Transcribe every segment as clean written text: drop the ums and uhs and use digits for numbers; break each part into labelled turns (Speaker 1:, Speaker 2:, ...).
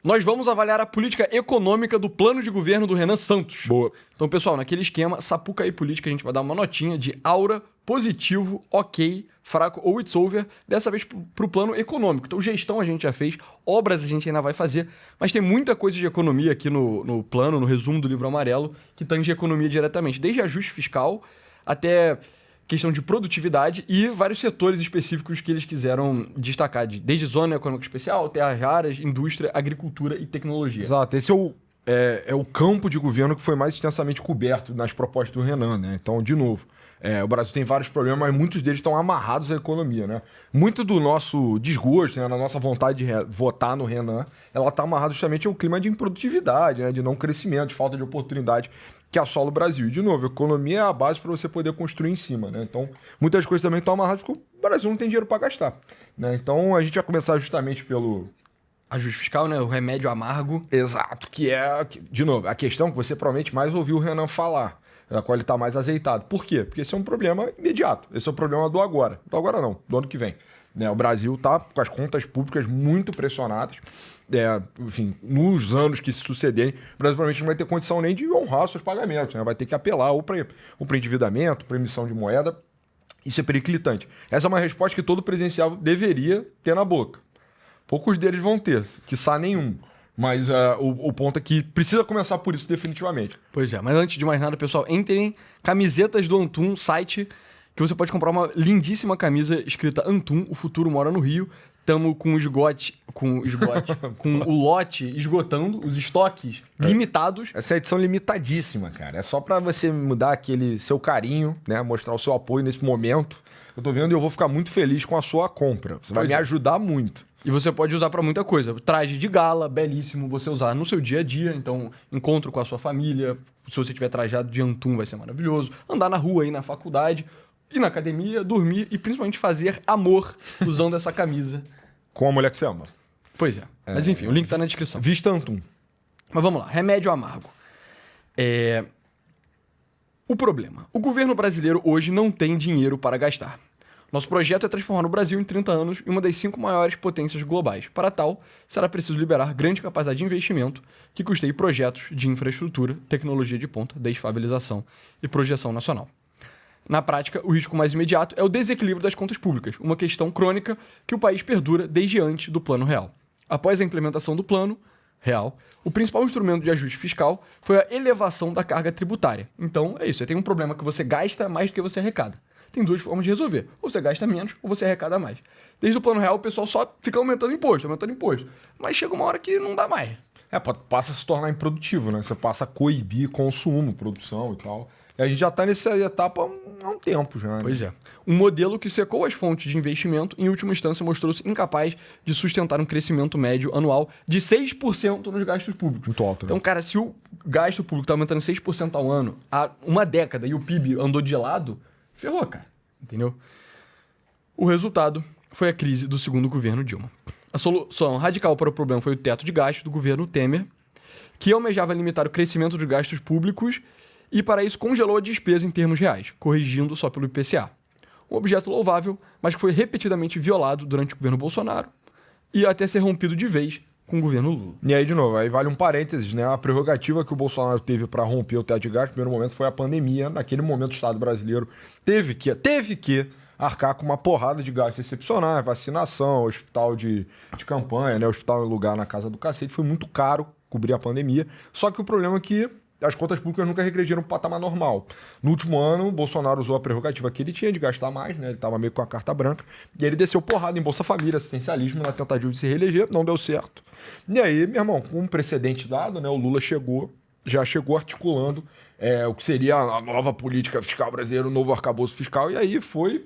Speaker 1: Nós vamos avaliar a política econômica do plano de governo do Renan Santos.
Speaker 2: Boa.
Speaker 1: Então, pessoal, naquele esquema, Sapucaí Política, a gente vai dar uma notinha de aura, positivo, ok, fraco ou it's over, dessa vez pro plano econômico. Então, gestão a gente já fez, obras a gente ainda vai fazer, mas tem muita coisa de economia aqui no plano, no resumo do livro amarelo, que tange economia diretamente, desde ajuste fiscal até questão de produtividade e vários setores específicos que eles quiseram destacar, desde zona econômica especial, terras raras, indústria, agricultura e tecnologia.
Speaker 2: Exato, esse é o campo de governo que foi mais extensamente coberto nas propostas do Renan, né? Então, de novo, o Brasil tem vários problemas, mas muitos deles estão amarrados à economia, né? Muito do nosso desgosto, né, na nossa vontade de votar no Renan, ela está amarrada justamente ao clima de improdutividade, né, de não crescimento, de falta de oportunidade que assola o Brasil. E, de novo, a economia é a base para você poder construir em cima, né? Então, muitas coisas também estão amarradas porque o Brasil não tem dinheiro para gastar, né? Então, a gente vai começar justamente pelo
Speaker 1: ajuste fiscal, né? O remédio amargo.
Speaker 2: Exato, que é, de novo, a questão que você provavelmente mais ouviu o Renan falar, a qual ele está mais azeitado. Por quê? Porque esse é um problema imediato, esse é o problema do agora. Do agora não, do ano que vem. Né? O Brasil está com as contas públicas muito pressionadas. Enfim, nos anos que se sucederem, o Brasil provavelmente não vai ter condição nem de honrar seus pagamentos, né? Vai ter que apelar ou para endividamento, para emissão de moeda. Isso é periclitante. Essa é uma resposta que todo presidenciável deveria ter na boca. Poucos deles vão ter, quiçá nenhum. Mas o ponto é que precisa começar por isso definitivamente.
Speaker 1: Pois é, mas antes de mais nada, pessoal, entrem em Camisetas do Antum, site que você pode comprar uma lindíssima camisa escrita Antum, o futuro mora no Rio. Estamos com com o lote esgotando, os estoques limitados.
Speaker 2: Essa é a edição limitadíssima, cara. É só pra você mudar aquele seu carinho, né? Mostrar o seu apoio nesse momento. Eu tô vendo e eu vou ficar muito feliz com a sua compra. Você vai me ajudar muito.
Speaker 1: E você pode usar pra muita coisa. Traje de gala, belíssimo, você usar no seu dia a dia. Então, encontro com a sua família. Se você tiver trajado de Antum, vai ser maravilhoso. Andar na rua, ir na faculdade, ir na academia, dormir e principalmente fazer amor usando essa camisa.
Speaker 2: Com a mulher que você ama.
Speaker 1: Pois é. Mas enfim, o link tá na descrição.
Speaker 2: Vista Antum.
Speaker 1: Mas vamos lá. Remédio amargo. O problema. O governo brasileiro hoje não tem dinheiro para gastar. Nosso projeto é transformar o Brasil em 30 anos em uma das 5 maiores potências globais. Para tal, será preciso liberar grande capacidade de investimento que custeie projetos de infraestrutura, tecnologia de ponta, desfabilização e projeção nacional. Na prática, o risco mais imediato é o desequilíbrio das contas públicas, uma questão crônica que o país perdura desde antes do Plano Real. Após a implementação do Plano Real, o principal instrumento de ajuste fiscal foi a elevação da carga tributária. Então, é isso, você tem um problema que você gasta mais do que você arrecada. Tem duas formas de resolver. Ou você gasta menos, ou você arrecada mais. Desde o Plano Real, o pessoal só fica aumentando imposto. Mas chega uma hora que não dá mais.
Speaker 2: Passa a se tornar improdutivo, né? Você passa a coibir consumo, produção e tal. E a gente já tá nessa etapa há um tempo já. Né?
Speaker 1: Pois é. Um modelo que secou as fontes de investimento, em última instância, mostrou-se incapaz de sustentar um crescimento médio anual de 6% nos gastos públicos.
Speaker 2: Muito alto, né?
Speaker 1: Então, cara, se o gasto público tá aumentando 6% ao ano há uma década e o PIB andou de lado, ferrou, cara. Entendeu? O resultado foi a crise do segundo governo Dilma. A solução radical para o problema foi o teto de gastos do governo Temer, que almejava limitar o crescimento dos gastos públicos e, para isso, congelou a despesa em termos reais, corrigindo só pelo IPCA. Um objeto louvável, mas que foi repetidamente violado durante o governo Bolsonaro e até ser rompido de vez com o governo Lula.
Speaker 2: E aí, de novo, aí vale um parênteses, né? A prerrogativa que o Bolsonaro teve para romper o teto de gastos, no primeiro momento, foi a pandemia. Naquele momento, o Estado brasileiro teve que arcar com uma porrada de gastos excepcionais, vacinação, hospital de campanha, né? Hospital em lugar na casa do cacete. Foi muito caro cobrir a pandemia. Só que o problema é que as contas públicas nunca regrediram para o patamar normal. No último ano, o Bolsonaro usou a prerrogativa que ele tinha de gastar mais, né? Ele estava meio com a carta branca. E ele desceu porrada em Bolsa Família, assistencialismo, na tentativa de se reeleger. Não deu certo. E aí, meu irmão, com um precedente dado, né? O Lula já chegou articulando o que seria a nova política fiscal brasileira, o novo arcabouço fiscal. E aí foi,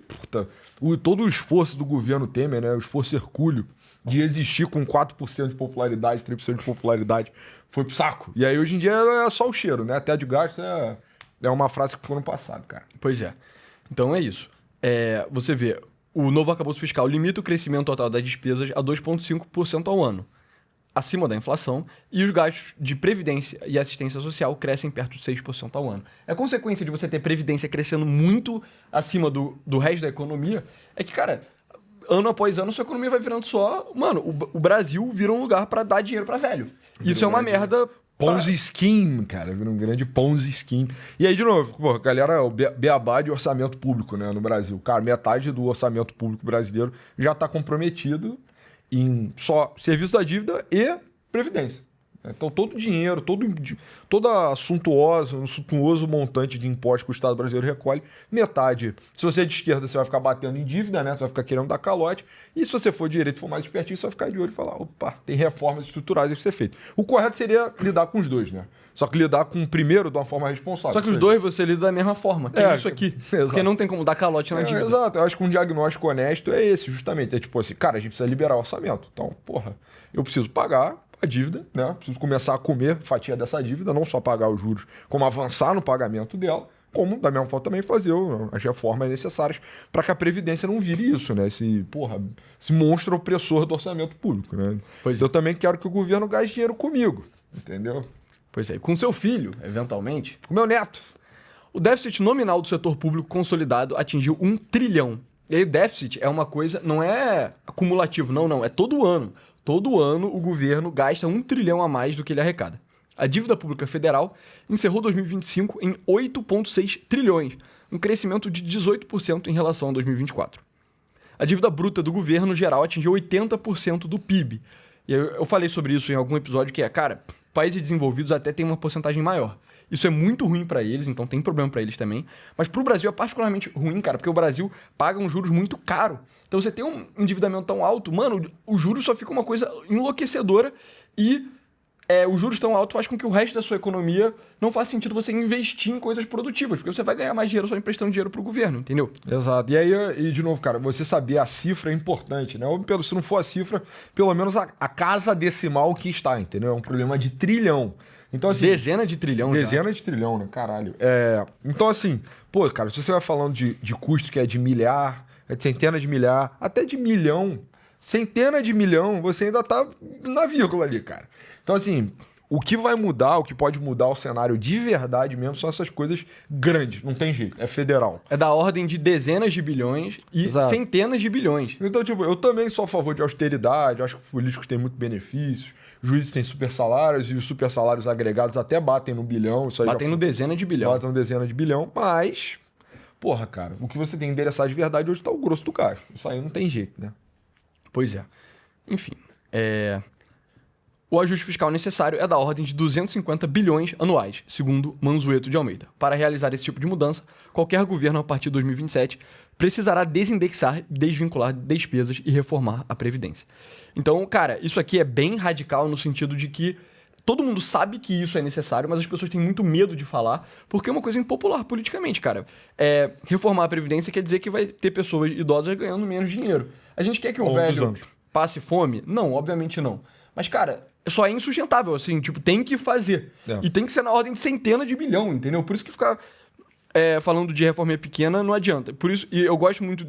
Speaker 2: todo o esforço do governo Temer, né? O esforço hercúleo de existir com 4% de popularidade, 3% de popularidade, foi pro saco. E aí, hoje em dia, é só o cheiro, né? Até de gasto é uma frase que ficou no passado, cara.
Speaker 1: Pois é. Então é isso. Você vê, o novo arcabouço fiscal limita o crescimento total das despesas a 2,5% ao ano, acima da inflação, e os gastos de previdência e assistência social crescem perto de 6% ao ano. A consequência de você ter previdência crescendo muito acima do resto da economia é que, cara, ano após ano, sua economia vai virando só... Mano, o Brasil vira um lugar pra dar dinheiro pra velho. Isso é uma merda...
Speaker 2: Ponzi Scheme, cara. Vira um grande Ponzi Scheme. E aí, de novo, pô, galera, o beabá de orçamento público, né, no Brasil. Cara, metade do orçamento público brasileiro já tá comprometido em só serviço da dívida e previdência. Então, todo o dinheiro, toda suntuoso montante de impostos que o Estado brasileiro recolhe, metade, se você é de esquerda, você vai ficar batendo em dívida, né? Você vai ficar querendo dar calote. E se você for de direita e for mais espertinho, você vai ficar de olho e falar, opa, tem reformas estruturais a ser feitas. O correto seria lidar com os dois, né? Só que lidar com o primeiro de uma forma responsável.
Speaker 1: Só que os dois você lida da mesma forma, que é isso aqui.
Speaker 2: Exato.
Speaker 1: Porque não tem como dar calote na dívida.
Speaker 2: Exato, eu acho que um diagnóstico honesto é esse, justamente. É tipo assim, cara, a gente precisa liberar o orçamento. Então, porra, eu preciso pagar a dívida, né? Preciso começar a comer fatia dessa dívida, não só pagar os juros, como avançar no pagamento dela, como, da mesma forma, também fazer as reformas necessárias para que a Previdência não vire isso, né? Esse monstro opressor do orçamento público, né?
Speaker 1: Pois
Speaker 2: eu também quero que o governo gaste dinheiro comigo, entendeu?
Speaker 1: Pois é, com seu filho, eventualmente.
Speaker 2: Com meu neto.
Speaker 1: O déficit nominal do setor público consolidado atingiu 1 trilhão. E aí o déficit é uma coisa, não é acumulativo, não, é todo ano. Todo ano o governo gasta 1 trilhão a mais do que ele arrecada. A dívida pública federal encerrou 2025 em 8,6 trilhões, um crescimento de 18% em relação a 2024. A dívida bruta do governo geral atingiu 80% do PIB. E eu falei sobre isso em algum episódio, que é, cara, países desenvolvidos até têm uma porcentagem maior. Isso é muito ruim para eles, então tem problema para eles também. Mas para o Brasil é particularmente ruim, cara, porque o Brasil paga um juros muito caro. Então você tem um endividamento tão alto, mano, o juros só fica uma coisa enlouquecedora e os juros tão altos faz com que o resto da sua economia não faça sentido você investir em coisas produtivas, porque você vai ganhar mais dinheiro só emprestando dinheiro pro governo, entendeu?
Speaker 2: Exato. E aí, de novo, cara, você saber a cifra é importante, né? Ou se não for a cifra, pelo menos a casa decimal que está, entendeu? É um problema de trilhão. Então, assim,
Speaker 1: dezena de trilhão,
Speaker 2: de trilhão, né? Caralho. Então, assim, pô, cara, se você vai falando de custo que é de milhar, é de centena de milhar, até de milhão, centena de milhão, você ainda tá na vírgula ali, cara. Então, assim, o que vai mudar, o que pode mudar o cenário de verdade mesmo são essas coisas grandes, não tem jeito, é federal.
Speaker 1: É da ordem de dezenas de bilhões e centenas de bilhões.
Speaker 2: Então, tipo, eu também sou a favor de austeridade, acho que os políticos têm muito benefícios, juízes têm super salários e os super salários agregados até batem no bilhão. Isso aí
Speaker 1: batem no dezena de bilhão.
Speaker 2: Batem no dezena de bilhão, mas, porra, cara, o que você tem que endereçar de verdade hoje tá o grosso do gasto. Isso aí não tem jeito, né?
Speaker 1: Pois é. Enfim, o ajuste fiscal necessário é da ordem de 250 bilhões anuais, segundo Mansueto de Almeida. Para realizar esse tipo de mudança, qualquer governo a partir de 2027 precisará desindexar, desvincular despesas e reformar a Previdência. Então, cara, isso aqui é bem radical no sentido de que todo mundo sabe que isso é necessário, mas as pessoas têm muito medo de falar, porque é uma coisa impopular politicamente, cara. Reformar a Previdência quer dizer que vai ter pessoas idosas ganhando menos dinheiro. A gente quer que o velho passe fome? Não, obviamente não. Mas, cara, só é insustentável, assim, tipo, tem que fazer. E tem que ser na ordem de centena de bilhão, entendeu? Por isso que ficar falando de reforma pequena não adianta. Por isso, e eu gosto muito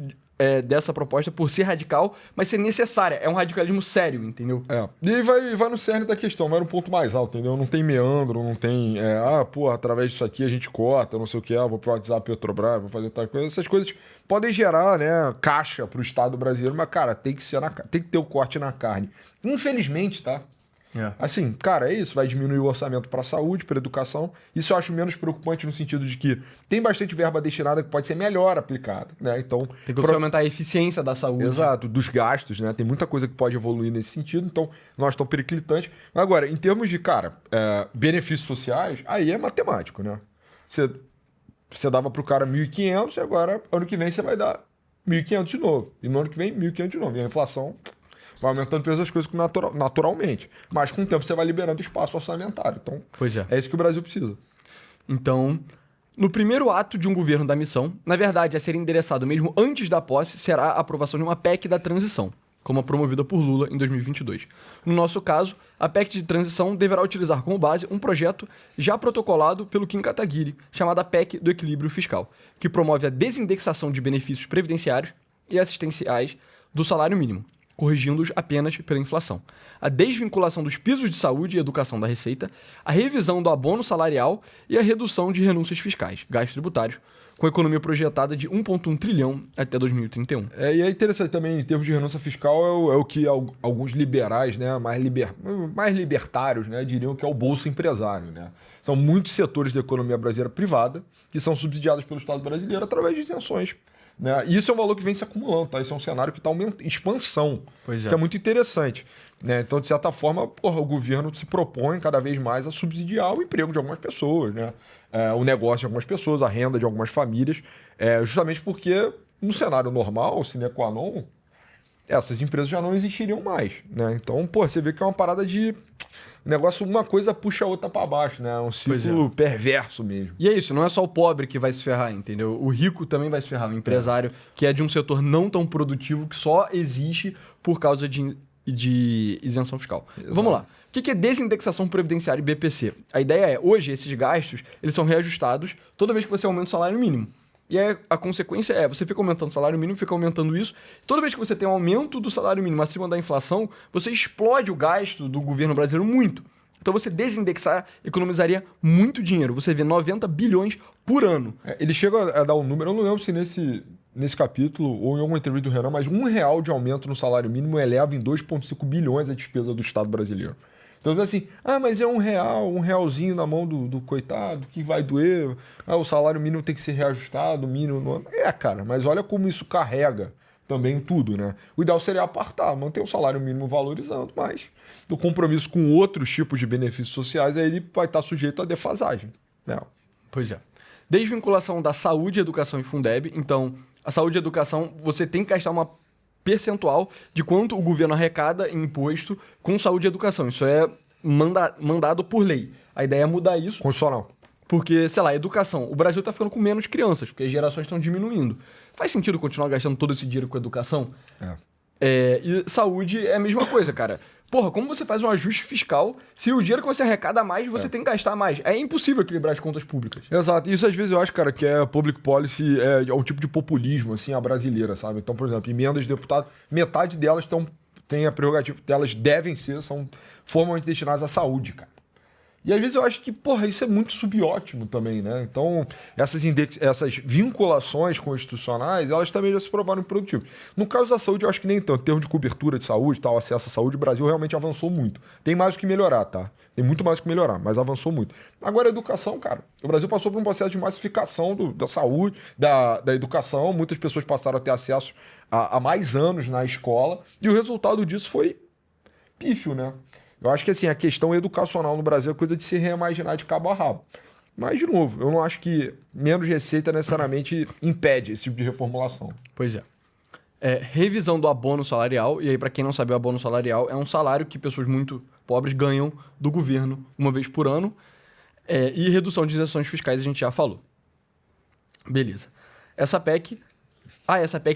Speaker 1: dessa proposta por ser radical, mas ser necessária. É um radicalismo sério, entendeu?
Speaker 2: E aí vai no cerne da questão, vai no ponto mais alto, entendeu? Não tem meandro, não tem, através disso aqui a gente corta, não sei o que, vou privatizar a Petrobras, vou fazer tal coisa. Essas coisas podem gerar, né, caixa pro Estado brasileiro, mas, cara, tem que ter o corte na carne. Infelizmente, tá? Assim, cara, é isso, vai diminuir o orçamento para saúde, para educação. Isso eu acho menos preocupante no sentido de que tem bastante verba destinada que pode ser melhor aplicada, né? Então,
Speaker 1: tem que aumentar a eficiência da saúde.
Speaker 2: Exato, dos gastos, né? Tem muita coisa que pode evoluir nesse sentido, então nós estamos periclitantes. Agora, em termos de, cara, benefícios sociais, aí é matemático, né? Você dava pro cara 1.500 e agora, ano que vem, você vai dar 1.500 de novo. E no ano que vem, 1.500 de novo. E a inflação vai aumentando o preço das coisas naturalmente. Mas com o tempo você vai liberando espaço orçamentário. Então, é isso que o Brasil precisa.
Speaker 1: Então, no primeiro ato de um governo da missão, na verdade, a ser endereçado mesmo antes da posse, será a aprovação de uma PEC da transição, como a promovida por Lula em 2022. No nosso caso, a PEC de transição deverá utilizar como base um projeto já protocolado pelo Kim Kataguiri, chamado PEC do Equilíbrio Fiscal, que promove a desindexação de benefícios previdenciários e assistenciais do salário mínimo. corrigindo-os apenas pela inflação. A desvinculação dos pisos de saúde e educação da receita, a revisão do abono salarial e a redução de renúncias fiscais, gastos tributários, com a economia projetada de 1,1 trilhão até 2031.
Speaker 2: E é interessante também, em termos de renúncia fiscal, é o que alguns liberais, né, mais libertários, né, diriam que é o bolso empresário. Né? São muitos setores da economia brasileira privada que são subsidiados pelo Estado brasileiro através de isenções. Né? E isso é um valor que vem se acumulando, tá? Isso é um cenário que está em expansão, que é muito interessante. Né? Então, de certa forma, o governo se propõe cada vez mais a subsidiar o emprego de algumas pessoas, né? O negócio de algumas pessoas, a renda de algumas famílias, justamente porque no cenário normal, sine qua non, essas empresas já não existiriam mais. Né? Então, você vê que é uma parada de negócio, uma coisa puxa a outra para baixo, né? É um ciclo perverso mesmo.
Speaker 1: E é isso, não é só o pobre que vai se ferrar, entendeu? O rico também vai se ferrar, o empresário que é de um setor não tão produtivo, que só existe por causa de isenção fiscal. Exato. Vamos lá. O que é desindexação previdenciária e BPC? A ideia é, hoje, esses gastos, eles são reajustados toda vez que você aumenta o salário mínimo. E aí, a consequência é, você fica aumentando o salário mínimo, fica aumentando isso. Toda vez que você tem um aumento do salário mínimo acima da inflação, você explode o gasto do governo brasileiro muito. Então, você desindexar economizaria muito dinheiro. Você vê 90 bilhões por ano.
Speaker 2: Ele chega a dar um número, eu não lembro se nesse capítulo ou em alguma entrevista do Renan, mas R$1 de aumento no salário mínimo eleva em 2,5 bilhões a despesa do Estado brasileiro. Então, assim, mas é um realzinho na mão do coitado, que vai doer, o salário mínimo tem que ser reajustado, o mínimo... Não... cara, mas olha como isso carrega também tudo, né? O ideal seria apartar, manter o salário mínimo valorizando, mas do compromisso com outros tipos de benefícios sociais, aí ele vai estar sujeito à defasagem. Né?
Speaker 1: Pois é. Desvinculação da saúde, educação e Fundeb. Então, a saúde e educação, você tem que gastar uma percentual de quanto o governo arrecada em imposto com saúde e educação. Isso é mandado por lei. A ideia é mudar isso.
Speaker 2: Constitucional.
Speaker 1: Porque, sei lá, educação. O Brasil está ficando com menos crianças, porque as gerações estão diminuindo. Faz sentido continuar gastando todo esse dinheiro com educação? E saúde é a mesma coisa, cara. Como você faz um ajuste fiscal se o dinheiro que você arrecada mais, você tem que gastar mais? É impossível equilibrar as contas públicas.
Speaker 2: Exato. Isso às vezes eu acho, cara, que é public policy, é um tipo de populismo, assim, a brasileira, sabe? Então, por exemplo, emendas de deputado, metade delas tem a prerrogativa, delas são formalmente destinadas à saúde, cara. E às vezes eu acho que, isso é muito subótimo também, né? Então, essas vinculações constitucionais, elas também já se provaram improdutivas. No caso da saúde, eu acho que nem tanto. Em termos de cobertura de saúde, acesso à saúde, o Brasil realmente avançou muito. Tem mais o que melhorar, tá? Tem muito mais o que melhorar, mas avançou muito. Agora, a educação, cara. O Brasil passou por um processo de massificação da saúde, da educação. Muitas pessoas passaram a ter acesso a mais anos na escola. E o resultado disso foi pífio, né? Eu acho que assim, a questão educacional no Brasil é coisa de se reimaginar de cabo a rabo. Mas, de novo, eu não acho que menos receita necessariamente impede esse tipo de reformulação.
Speaker 1: Pois é. Revisão do abono salarial. E aí, para quem não sabe, o abono salarial é um salário que pessoas muito pobres ganham do governo uma vez por ano. E redução de isenções fiscais a gente já falou. Beleza. Essa PEC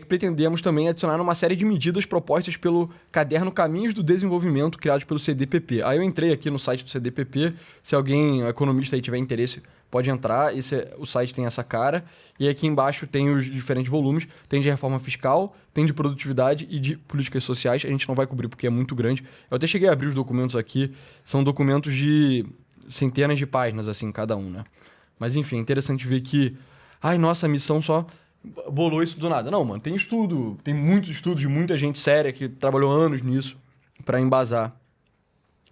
Speaker 1: pretendemos também adicionar uma série de medidas propostas pelo Caderno Caminhos do Desenvolvimento, criado pelo CDPP. Aí eu entrei aqui no site do CDPP, se alguém, economista aí tiver interesse, pode entrar, o site tem essa cara, e aqui embaixo tem os diferentes volumes, tem de reforma fiscal, tem de produtividade e de políticas sociais, a gente não vai cobrir porque é muito grande. Eu até cheguei a abrir os documentos aqui, são documentos de centenas de páginas, assim, cada um, né? Mas enfim, é interessante ver que, nossa, a missão só bolou isso do nada. Não, mano, tem estudo, tem muitos estudos de muita gente séria que trabalhou anos nisso para embasar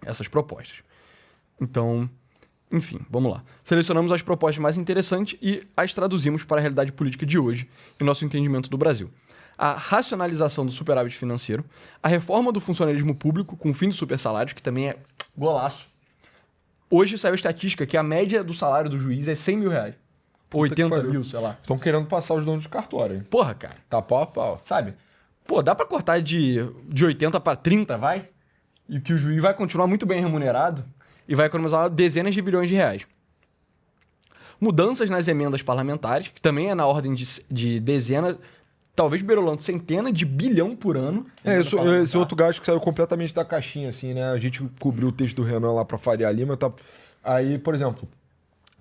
Speaker 1: essas propostas. Então, enfim, vamos lá. Selecionamos as propostas mais interessantes e as traduzimos para a realidade política de hoje e nosso entendimento do Brasil. A racionalização do superávit financeiro, a reforma do funcionalismo público com o fim dos supersalários, que também é golaço. Hoje saiu a estatística que a média do salário do juiz é R$100 mil. 80 mil, sei lá.
Speaker 2: Estão querendo passar os donos de cartório, hein?
Speaker 1: Porra, cara.
Speaker 2: Tá pau a pau.
Speaker 1: Sabe? Dá pra cortar de 80 para 30, vai? E que o juiz vai continuar muito bem remunerado e vai economizar dezenas de bilhões de reais. Mudanças nas emendas parlamentares, que também é na ordem de dezenas, talvez beirolando centenas de bilhão por ano.
Speaker 2: Esse outro gasto que saiu completamente da caixinha, assim, né? A gente cobriu o texto do Renan lá pra Faria Lima. Aí, por exemplo,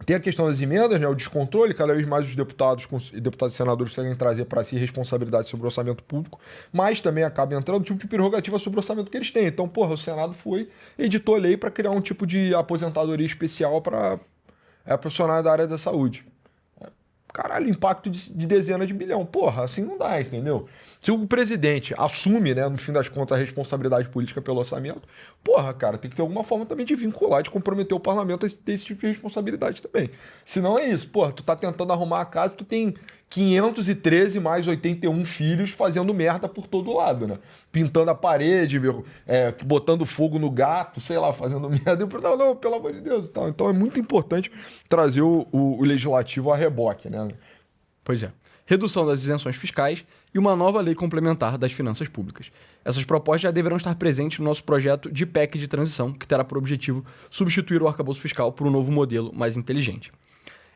Speaker 2: Tem a questão das emendas, né, o descontrole, cada vez mais os deputados e senadores conseguem trazer para si responsabilidade sobre o orçamento público, mas também acaba entrando um tipo de prerrogativa sobre o orçamento que eles têm. Então, porra, o Senado editou lei para criar um tipo de aposentadoria especial para profissionais da área da saúde. Caralho, impacto de dezenas de bilhão. Porra, assim não dá, entendeu? Se o presidente assume, né, no fim das contas, a responsabilidade política pelo orçamento, porra, cara, tem que ter alguma forma também de vincular, de comprometer o parlamento a ter esse tipo de responsabilidade também. Se não é isso, porra, tu tá tentando arrumar a casa, tu tem 513 mais 81 filhos fazendo merda por todo lado, né? Pintando a parede, botando fogo no gato, sei lá, fazendo merda. Eu, não, pelo amor de Deus e tal. Então é muito importante trazer o legislativo a reboque, né?
Speaker 1: Pois é. Redução das isenções fiscais e uma nova lei complementar das finanças públicas. Essas propostas já deverão estar presentes no nosso projeto de PEC de transição, que terá por objetivo substituir o arcabouço fiscal por um novo modelo mais inteligente.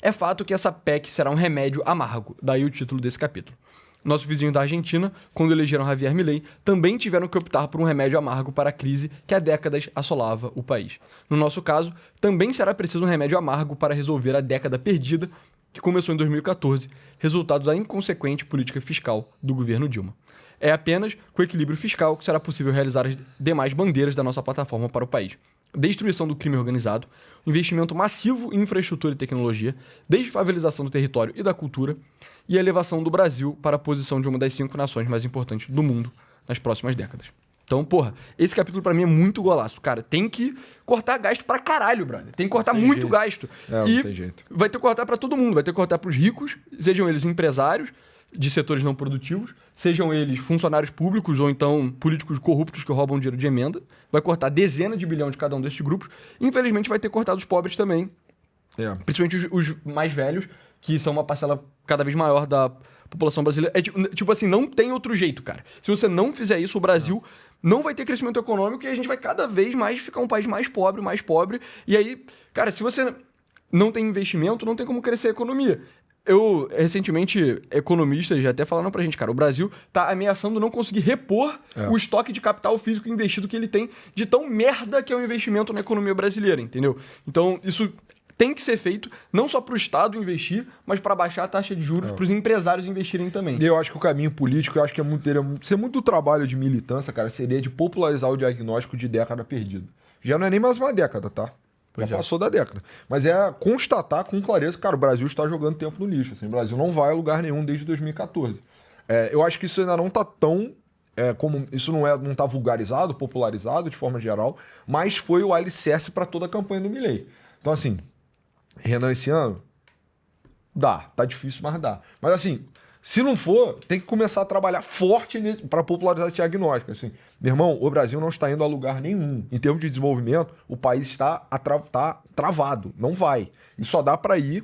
Speaker 1: É fato que essa PEC será um remédio amargo, daí o título desse capítulo. Nossos vizinhos da Argentina, quando elegeram Javier Milei, também tiveram que optar por um remédio amargo para a crise que há décadas assolava o país. No nosso caso, também será preciso um remédio amargo para resolver a década perdida que começou em 2014, resultado da inconsequente política fiscal do governo Dilma. É apenas com equilíbrio fiscal que será possível realizar as demais bandeiras da nossa plataforma para o país. Destruição do crime organizado, investimento massivo em infraestrutura e tecnologia, desfavelização do território e da cultura e a elevação do Brasil para a posição de uma das 5 nações mais importantes do mundo nas próximas décadas. Então, porra, esse capítulo pra mim é muito golaço. Cara, tem que cortar gasto pra caralho, brother. Tem que cortar muito gasto.
Speaker 2: Não tem jeito.
Speaker 1: Vai ter que cortar pra todo mundo. Vai ter que cortar pros ricos, sejam eles empresários de setores não produtivos, sejam eles funcionários públicos ou então políticos corruptos que roubam dinheiro de emenda. Vai cortar dezenas de bilhões de cada um desses grupos. Infelizmente, vai ter cortado os pobres também. Principalmente os mais velhos, que são uma parcela cada vez maior da população brasileira. É tipo assim, não tem outro jeito, cara. Se você não fizer isso, o Brasil não vai ter crescimento econômico e a gente vai cada vez mais ficar um país mais pobre. E aí, cara, se você não tem investimento, não tem como crescer a economia. Recentemente, economistas já até falaram pra gente, cara, o Brasil tá ameaçando não conseguir repor o estoque de capital físico investido que ele tem de tão merda que é o investimento na economia brasileira, entendeu? Então, isso tem que ser feito não só para o Estado investir, mas para baixar a taxa de juros para os empresários investirem também.
Speaker 2: E eu acho que o caminho político, eu acho que ser muito do trabalho de militância, cara, seria de popularizar o diagnóstico de década perdida. Já não é nem mais uma década, tá? Já passou da década. Mas é constatar com clareza que, cara, o Brasil está jogando tempo no lixo. Assim, o Brasil não vai a lugar nenhum desde 2014. Eu acho que isso ainda não está tão... isso não está vulgarizado, popularizado de forma geral, mas foi o alicerce para toda a campanha do Milei. Então, assim... Renan, esse ano, tá difícil, mas dá. Mas assim, se não for, tem que começar a trabalhar forte para popularizar esse diagnóstico. Assim, meu irmão, o Brasil não está indo a lugar nenhum. Em termos de desenvolvimento, o país está travado, não vai. E só dá para ir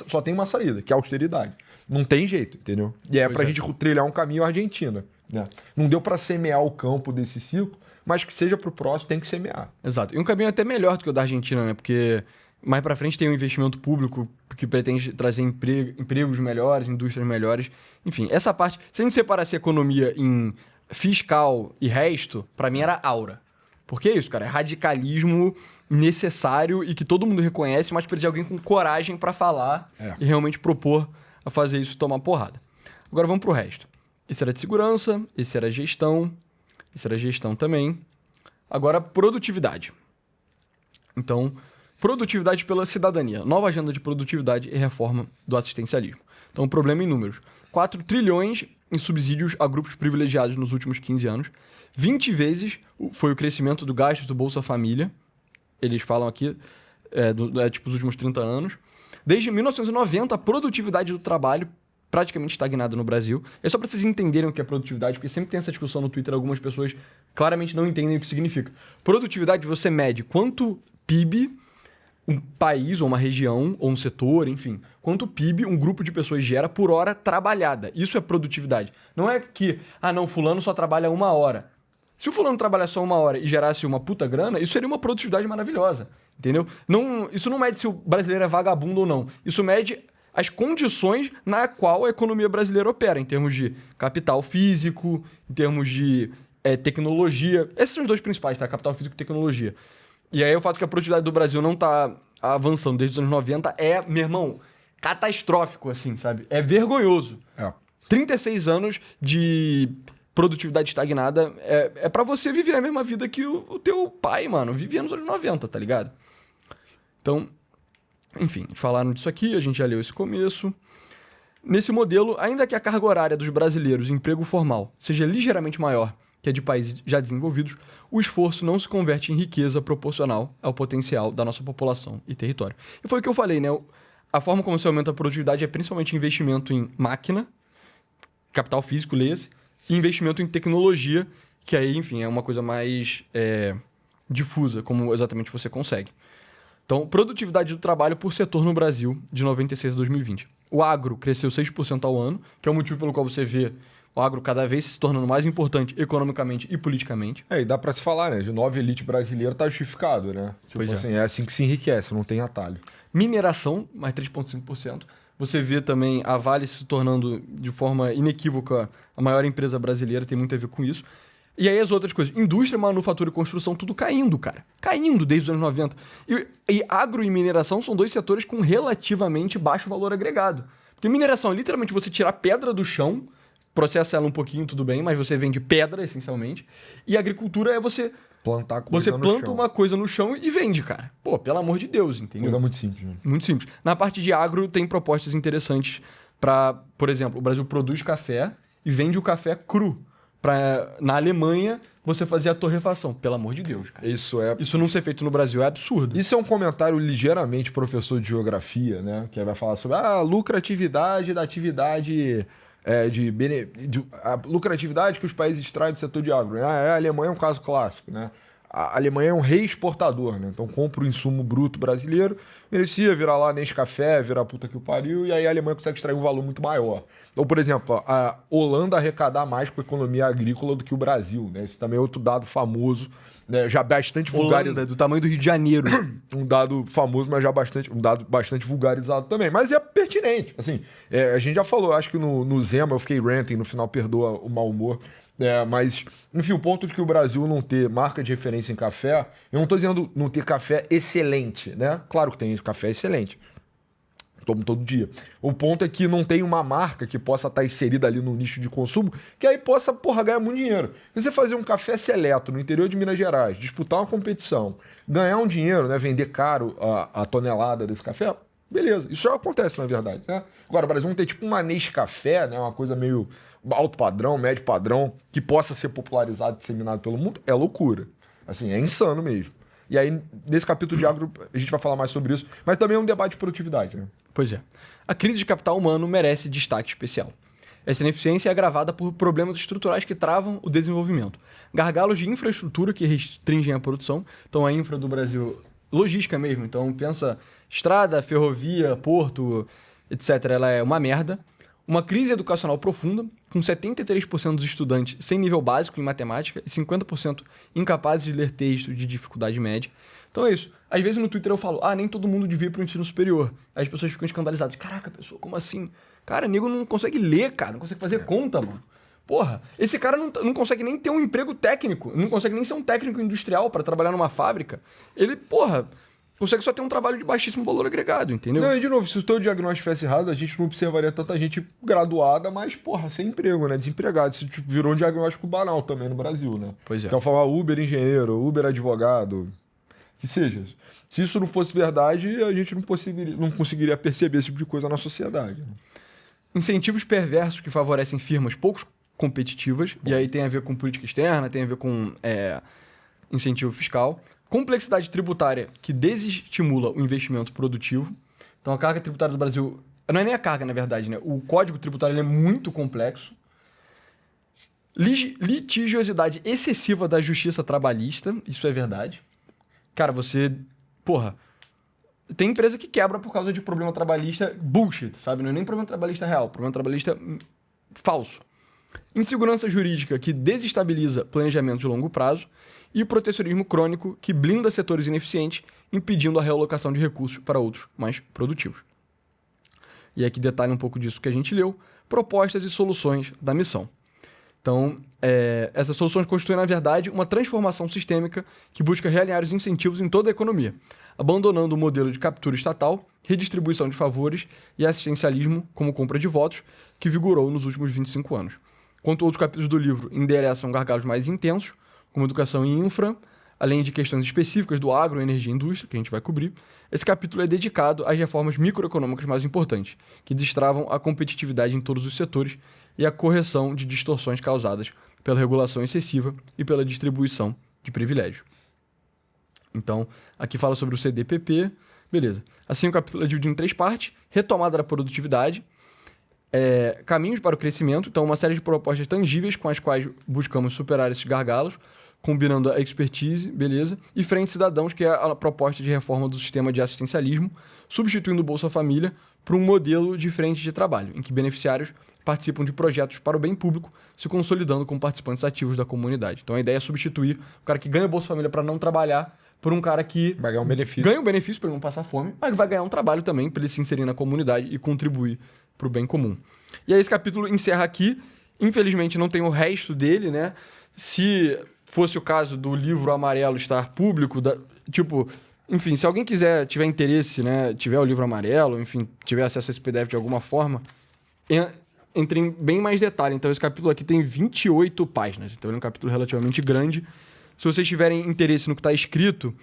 Speaker 2: só tem uma saída, que é a austeridade. Não tem jeito, entendeu? E pra gente trilhar um caminho Argentina, né? Não deu para semear o campo desse ciclo, mas que seja pro próximo, tem que semear.
Speaker 1: Exato. E um caminho até melhor do que o da Argentina, né? Porque mais pra frente tem um investimento público que pretende trazer empregos melhores, indústrias melhores. Enfim, essa parte... Se a gente separasse a economia em fiscal e resto, pra mim era aura. Porque é isso, cara. É radicalismo necessário e que todo mundo reconhece, mas precisa de alguém com coragem pra falar e realmente propor a fazer isso e tomar porrada. Agora vamos pro resto. Esse era de segurança, esse era gestão também. Agora, produtividade. Então... Produtividade pela cidadania. Nova agenda de produtividade e reforma do assistencialismo. Então, problema em números. 4 trilhões em subsídios a grupos privilegiados nos últimos 15 anos. 20 vezes foi o crescimento do gasto do Bolsa Família. Eles falam aqui, tipo, os últimos 30 anos. Desde 1990, a produtividade do trabalho praticamente estagnada no Brasil. É só para vocês entenderem o que é produtividade, porque sempre tem essa discussão no Twitter, algumas pessoas claramente não entendem o que significa. Produtividade, você mede quanto PIB... um país, ou uma região, ou um setor, enfim, quanto PIB um grupo de pessoas gera por hora trabalhada. Isso é produtividade. Não é que, não, fulano só trabalha 1 hora. Se o fulano trabalhar só 1 hora e gerasse uma puta grana, isso seria uma produtividade maravilhosa, entendeu? Isso não mede se o brasileiro é vagabundo ou não. Isso mede as condições na qual a economia brasileira opera, em termos de capital físico, em termos de tecnologia. Esses são os dois principais, tá? Capital físico e tecnologia. E aí o fato que a produtividade do Brasil não tá avançando desde os anos 90 é, meu irmão, catastrófico, assim, sabe? É vergonhoso. 36 anos de produtividade estagnada é para você viver a mesma vida que o teu pai, mano, vivia nos anos 90, tá ligado? Então, enfim, falaram disso aqui, a gente já leu esse começo. Nesse modelo, ainda que a carga horária dos brasileiros em emprego formal seja ligeiramente maior que a de países já desenvolvidos, o esforço não se converte em riqueza proporcional ao potencial da nossa população e território. E foi o que eu falei, né? A forma como se aumenta a produtividade é principalmente investimento em máquina, capital físico, leia-se, e investimento em tecnologia, que aí, enfim, é uma coisa mais difusa, como exatamente você consegue. Então, produtividade do trabalho por setor no Brasil, de 96 a 2020. O agro cresceu 6% ao ano, que é o motivo pelo qual você vê o agro cada vez se tornando mais importante economicamente e politicamente.
Speaker 2: E dá pra se falar, né? De nova elite brasileira tá justificado, né? Tipo assim, é assim que se enriquece, não tem atalho.
Speaker 1: Mineração, mais 3,5%. Você vê também a Vale se tornando, de forma inequívoca, a maior empresa brasileira, tem muito a ver com isso. E aí as outras coisas, indústria, manufatura e construção, tudo caindo, cara. Caindo desde os anos 90. E agro e mineração são dois setores com relativamente baixo valor agregado. Porque mineração é literalmente você tirar pedra do chão, processa ela um pouquinho, tudo bem, mas você vende pedra, essencialmente. E agricultura é você...
Speaker 2: plantar coisa
Speaker 1: Você planta uma coisa no chão e vende, cara. Pô, pelo amor de Deus, entendeu?
Speaker 2: Coisa muito simples. Né?
Speaker 1: Muito simples. Na parte de agro, tem propostas interessantes para, por exemplo, o Brasil produz café e vende o café cru. Na Alemanha, você fazer a torrefação. Pelo amor de Deus, cara. Isso não ser feito no Brasil é absurdo.
Speaker 2: Isso é um comentário ligeiramente professor de geografia, né? Que vai falar sobre a lucratividade da atividade... a lucratividade que os países extraem do setor de agro. A Alemanha é um caso clássico, né? A Alemanha é um reexportador, né? Então compra o insumo bruto brasileiro, merecia virar lá Nescafé, virar puta que o pariu, e aí a Alemanha consegue extrair um valor muito maior. Então, por exemplo, a Holanda arrecadar mais com a economia agrícola do que o Brasil, né? Esse também é outro dado famoso, né? Já bastante vulgarizado.
Speaker 1: Do tamanho do Rio de Janeiro.
Speaker 2: Um dado famoso, mas já um dado bastante vulgarizado também. Mas é pertinente. Assim, a gente já falou, acho que no Zema eu fiquei ranting, no final perdoa o mau humor. Mas, enfim, o ponto de que o Brasil não ter marca de referência em café, eu não estou dizendo não ter café excelente, né? Claro que tem café excelente. Tomo todo dia. O ponto é que não tem uma marca que possa estar inserida ali no nicho de consumo, que aí possa, ganhar muito dinheiro. Se você fazer um café seleto no interior de Minas Gerais, disputar uma competição, ganhar um dinheiro, né? Vender caro a tonelada desse café, beleza. Isso já acontece, na verdade, né? Agora, o Brasil não tem tipo uma Nescafé, né? Uma coisa meio alto padrão, médio padrão, que possa ser popularizado, disseminado pelo mundo, é loucura. Assim, é insano mesmo. E aí, nesse capítulo de agro, a gente vai falar mais sobre isso, mas também é um debate de produtividade, né?
Speaker 1: Pois é. A crise de capital humano merece destaque especial. Essa ineficiência é agravada por problemas estruturais que travam o desenvolvimento. Gargalos de infraestrutura que restringem a produção. Então, a infra do Brasil, logística mesmo. Então, pensa estrada, ferrovia, porto, etc. Ela é uma merda. Uma crise educacional profunda, com 73% dos estudantes sem nível básico em matemática e 50% incapazes de ler texto de dificuldade média. Então é isso. Às vezes no Twitter eu falo, nem todo mundo devia ir para o ensino superior. Aí as pessoas ficam escandalizadas. Caraca, pessoa, como assim? Cara, nego não consegue ler, cara. Não consegue fazer conta, mano. Porra, esse cara não consegue nem ter um emprego técnico. Não consegue nem ser um técnico industrial para trabalhar numa fábrica. Ele, consegue só ter um trabalho de baixíssimo valor agregado, entendeu?
Speaker 2: Não, e de novo, se o teu diagnóstico estivesse errado, a gente não observaria tanta gente graduada, mas, sem emprego, né? Desempregado. Isso virou um diagnóstico banal também no Brasil, né?
Speaker 1: Pois é.
Speaker 2: Que é falar Uber engenheiro, Uber advogado, que seja. Se isso não fosse verdade, a gente não conseguiria perceber esse tipo de coisa na sociedade. Né?
Speaker 1: Incentivos perversos que favorecem firmas pouco competitivas, e aí tem a ver com política externa, tem a ver com incentivo fiscal. Complexidade tributária que desestimula o investimento produtivo. Então, a carga tributária do Brasil... Não é nem a carga, na verdade, né? O código tributário ele é muito complexo. Litigiosidade excessiva da justiça trabalhista. Isso é verdade. Cara, tem empresa que quebra por causa de problema trabalhista bullshit, sabe? Não é nem problema trabalhista real. Problema trabalhista falso. Insegurança jurídica que desestabiliza planejamento de longo prazo. E o protecionismo crônico que blinda setores ineficientes, impedindo a realocação de recursos para outros mais produtivos. E aqui detalha um pouco disso que a gente leu, propostas e soluções da missão. Então, essas soluções constituem, na verdade, uma transformação sistêmica que busca realinhar os incentivos em toda a economia. abandonando o modelo de captura estatal, redistribuição de favores e assistencialismo como compra de votos, que vigorou nos últimos 25 anos. Enquanto outros capítulos do livro endereçam gargalos mais intensos, como educação e infra, além de questões específicas do agro, energia e indústria, que a gente vai cobrir, esse capítulo é dedicado às reformas microeconômicas mais importantes, que destravam a competitividade em todos os setores e a correção de distorções causadas pela regulação excessiva e pela distribuição de privilégios. Então, aqui fala sobre o CDPP, beleza. Assim, o capítulo é dividido em 3 partes: retomada da produtividade, caminhos para o crescimento, então uma série de propostas tangíveis com as quais buscamos superar esses gargalos, combinando a expertise, beleza, e frente cidadãos, que é a proposta de reforma do sistema de assistencialismo, substituindo o Bolsa Família por um modelo de frente de trabalho, em que beneficiários participam de projetos para o bem público, se consolidando como participantes ativos da comunidade. Então a ideia é substituir o cara que ganha o Bolsa Família para não trabalhar por um cara que
Speaker 2: vai ganhar um benefício.
Speaker 1: Ganha um benefício para ele não passar fome, mas vai ganhar um trabalho também para ele se inserir na comunidade e contribuir para o bem comum. E aí esse capítulo encerra aqui. Infelizmente não tem o resto dele, né? Se fosse o caso do livro amarelo estar público, enfim, se alguém tiver interesse, né, tiver o livro amarelo, enfim, tiver acesso a esse PDF de alguma forma, entre em bem mais detalhe. Então esse capítulo aqui tem 28 páginas, então ele é um capítulo relativamente grande. Se vocês tiverem interesse no que está escrito,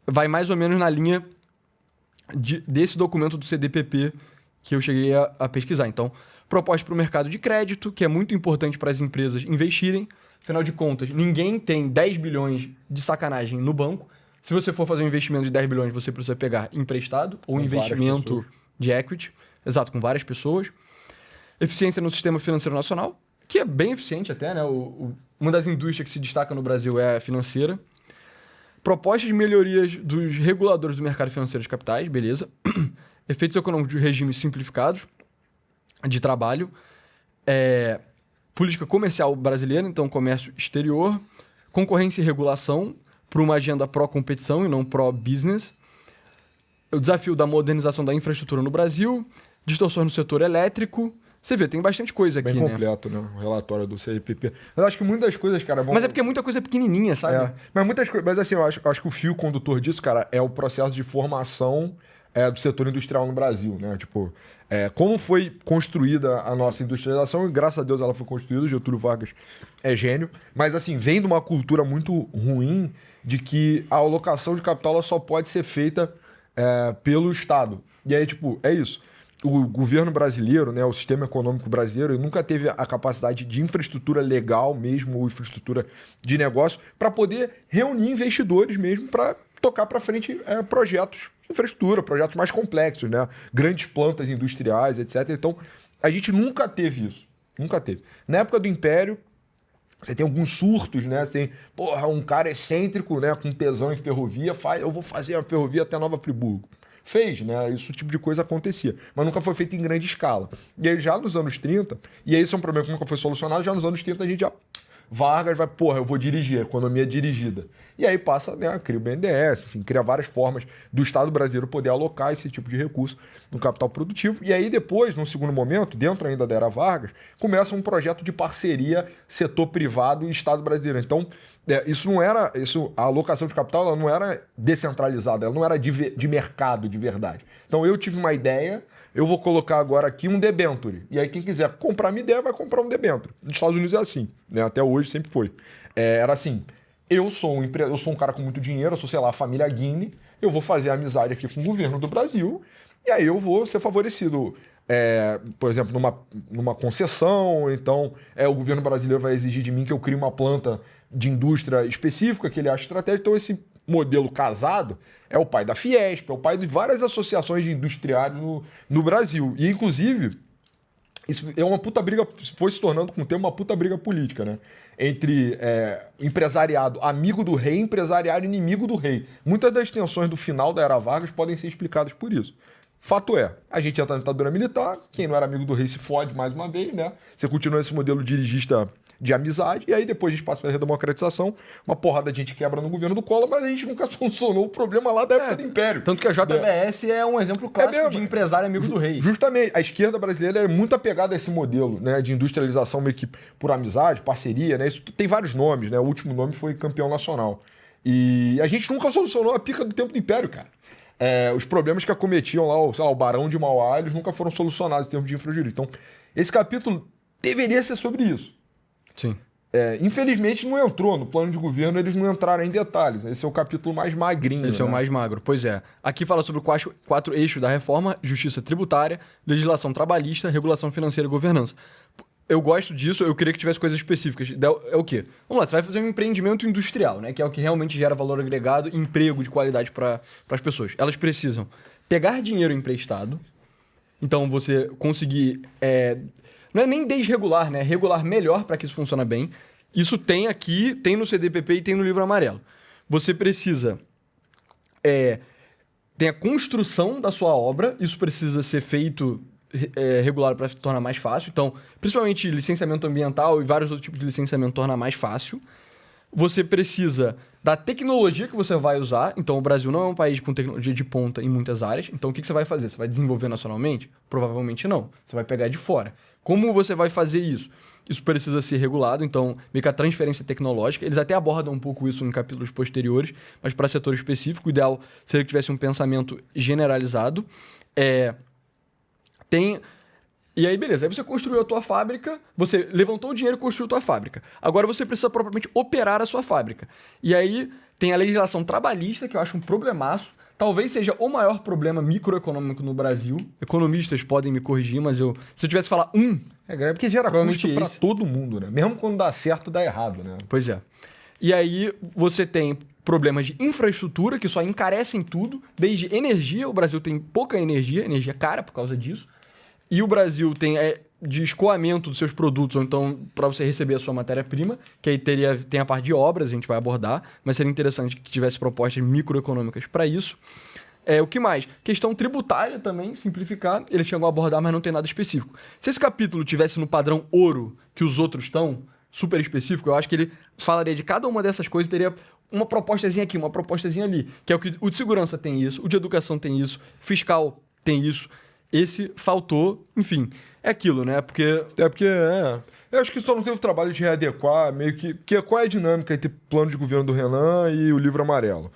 Speaker 1: vai mais ou menos na linha desse documento do CDPP que eu cheguei a pesquisar. Então, proposta para o mercado de crédito, que é muito importante para as empresas investirem. Afinal de contas, ninguém tem 10 bilhões de sacanagem no banco. Se você for fazer um investimento de 10 bilhões, você precisa pegar emprestado ou investimento de equity. Exato, com várias pessoas. Eficiência no sistema financeiro nacional, que é bem eficiente até, né? Uma das indústrias que se destaca no Brasil é a financeira. Proposta de melhorias dos reguladores do mercado financeiro de capitais, beleza. Efeitos econômicos de regimes simplificados de trabalho. Política comercial brasileira, então comércio exterior. Concorrência e regulação para uma agenda pró-competição e não pró-business. O desafio da modernização da infraestrutura no Brasil. Distorções no setor elétrico. Você vê, tem bastante coisa aqui,
Speaker 2: bem completo, né? O relatório do CDPP. Mas acho que muitas coisas, cara...
Speaker 1: Mas é porque muita coisa pequenininha, sabe?
Speaker 2: Mas muitas coisas... Mas assim, eu acho que o fio condutor disso, cara, é o processo de formação do setor industrial no Brasil, né? Tipo, como foi construída a nossa industrialização, e graças a Deus ela foi construída, o Getúlio Vargas é gênio, mas assim, vem de uma cultura muito ruim de que a alocação de capital ela só pode ser feita pelo Estado. E aí, tipo, é isso. O governo brasileiro, né, o sistema econômico brasileiro, ele nunca teve a capacidade de infraestrutura legal mesmo, ou infraestrutura de negócio, para poder reunir investidores mesmo para tocar para frente projetos de infraestrutura, projetos mais complexos, né? Grandes plantas industriais, etc. Então, a gente nunca teve isso. Nunca teve. Na época do Império, você tem alguns surtos, né? Você tem, um cara excêntrico, né, com tesão em ferrovia, eu vou fazer a ferrovia até Nova Friburgo. Fez, né? Esse tipo de coisa acontecia, mas nunca foi feito em grande escala. E aí já nos anos 30, e aí isso é um problema que nunca foi solucionado, já nos anos 30 a gente já... Vargas vai, eu vou dirigir, economia dirigida. E aí passa, né, cria o BNDES, enfim, cria várias formas do Estado brasileiro poder alocar esse tipo de recurso no capital produtivo. E aí depois, num segundo momento, dentro ainda da era Vargas, começa um projeto de parceria setor privado e Estado brasileiro. Então, a alocação de capital ela não era descentralizada, ela não era de mercado de verdade. Então eu tive uma ideia, eu vou colocar agora aqui um debenture. E aí quem quiser comprar minha ideia vai comprar um debenture. Nos Estados Unidos é assim, né? Até hoje sempre foi. Era assim, eu sou um cara com muito dinheiro, eu sou, sei lá, a família Guine, eu vou fazer amizade aqui com o governo do Brasil e aí eu vou ser favorecido, por exemplo, numa concessão. Então o governo brasileiro vai exigir de mim que eu crie uma planta de indústria específica que ele acha estratégico. Então esse modelo casado é o pai da Fiesp, é o pai de várias associações de industriários no Brasil. E, inclusive, isso é uma puta briga, foi se tornando com o tempo uma puta briga política, né? Entre empresariado amigo do rei e empresariado inimigo do rei. Muitas das tensões do final da Era Vargas podem ser explicadas por isso. Fato é, a gente entra na ditadura militar, quem não era amigo do rei se fode mais uma vez, né? Você continua esse modelo dirigista de amizade, e aí depois a gente passa pela redemocratização, uma porrada de gente quebra no governo do Collor, mas a gente nunca solucionou o problema lá da época do Império.
Speaker 1: Tanto que a JBS é um exemplo clássico de empresário amigo do rei.
Speaker 2: Justamente, a esquerda brasileira é muito apegada a esse modelo, né, de industrialização meio que por amizade, parceria, né? Isso tem vários nomes, né? O último nome foi campeão nacional. E a gente nunca solucionou a pica do tempo do Império, cara. Os problemas que acometiam lá, o Barão de Mauá, eles nunca foram solucionados em termos de infrajurídico. Então, esse capítulo deveria ser sobre isso.
Speaker 1: Sim.
Speaker 2: Infelizmente não entrou no plano de governo, eles não entraram em detalhes. Esse é o capítulo mais magrinho.
Speaker 1: Esse é o mais magro, pois é. Aqui fala sobre os quatro eixos da reforma: justiça tributária, legislação trabalhista, regulação financeira e governança. Eu gosto disso, eu queria que tivesse coisas específicas. É o quê? Vamos lá, você vai fazer um empreendimento industrial, né? Que é o que realmente gera valor agregado e emprego de qualidade para as pessoas. Elas precisam pegar dinheiro emprestado, então você conseguir... não é nem desregular, né? Regular melhor para que isso funcione bem. Isso tem aqui, tem no CDPP e tem no Livro Amarelo. Você precisa... tem a construção da sua obra, isso precisa ser feito... regular para tornar mais fácil. Então, principalmente licenciamento ambiental e vários outros tipos de licenciamento torna mais fácil. Você precisa da tecnologia que você vai usar. Então, o Brasil não é um país com tecnologia de ponta em muitas áreas. Então, o que você vai fazer? Você vai desenvolver nacionalmente? Provavelmente não. Você vai pegar de fora. Como você vai fazer isso? Isso precisa ser regulado, então, meio que a transferência tecnológica. Eles até abordam um pouco isso em capítulos posteriores, mas para setor específico, o ideal seria que tivesse um pensamento generalizado. E aí, beleza. Aí você construiu a tua fábrica, você levantou o dinheiro e construiu a tua fábrica. Agora você precisa propriamente operar a sua fábrica. E aí tem a legislação trabalhista, que eu acho um problemaço. Talvez seja o maior problema microeconômico no Brasil. Economistas podem me corrigir, mas se eu tivesse que falar
Speaker 2: porque gera custo para todo mundo, né? Mesmo quando dá certo, dá errado, né?
Speaker 1: Pois é. E aí você tem problemas de infraestrutura, que só encarecem tudo, desde energia. O Brasil tem pouca energia cara por causa disso. E o Brasil tem de escoamento dos seus produtos, ou então para você receber a sua matéria-prima, que aí tem a parte de obras, a gente vai abordar, mas seria interessante que tivesse propostas microeconômicas para isso. O que mais? Questão tributária também, simplificar. Eles chegam a abordar, mas não tem nada específico. Se esse capítulo tivesse no padrão ouro que os outros estão, super específico, eu acho que ele falaria de cada uma dessas coisas e teria uma propostazinha aqui, uma propostazinha ali, que é o que o de segurança tem isso, o de educação tem isso, fiscal tem isso. Esse faltou, enfim, é aquilo, né?
Speaker 2: Eu acho que só não teve trabalho de readequar, meio que qual é a dinâmica entre plano de governo do Renan e o Livro Amarelo?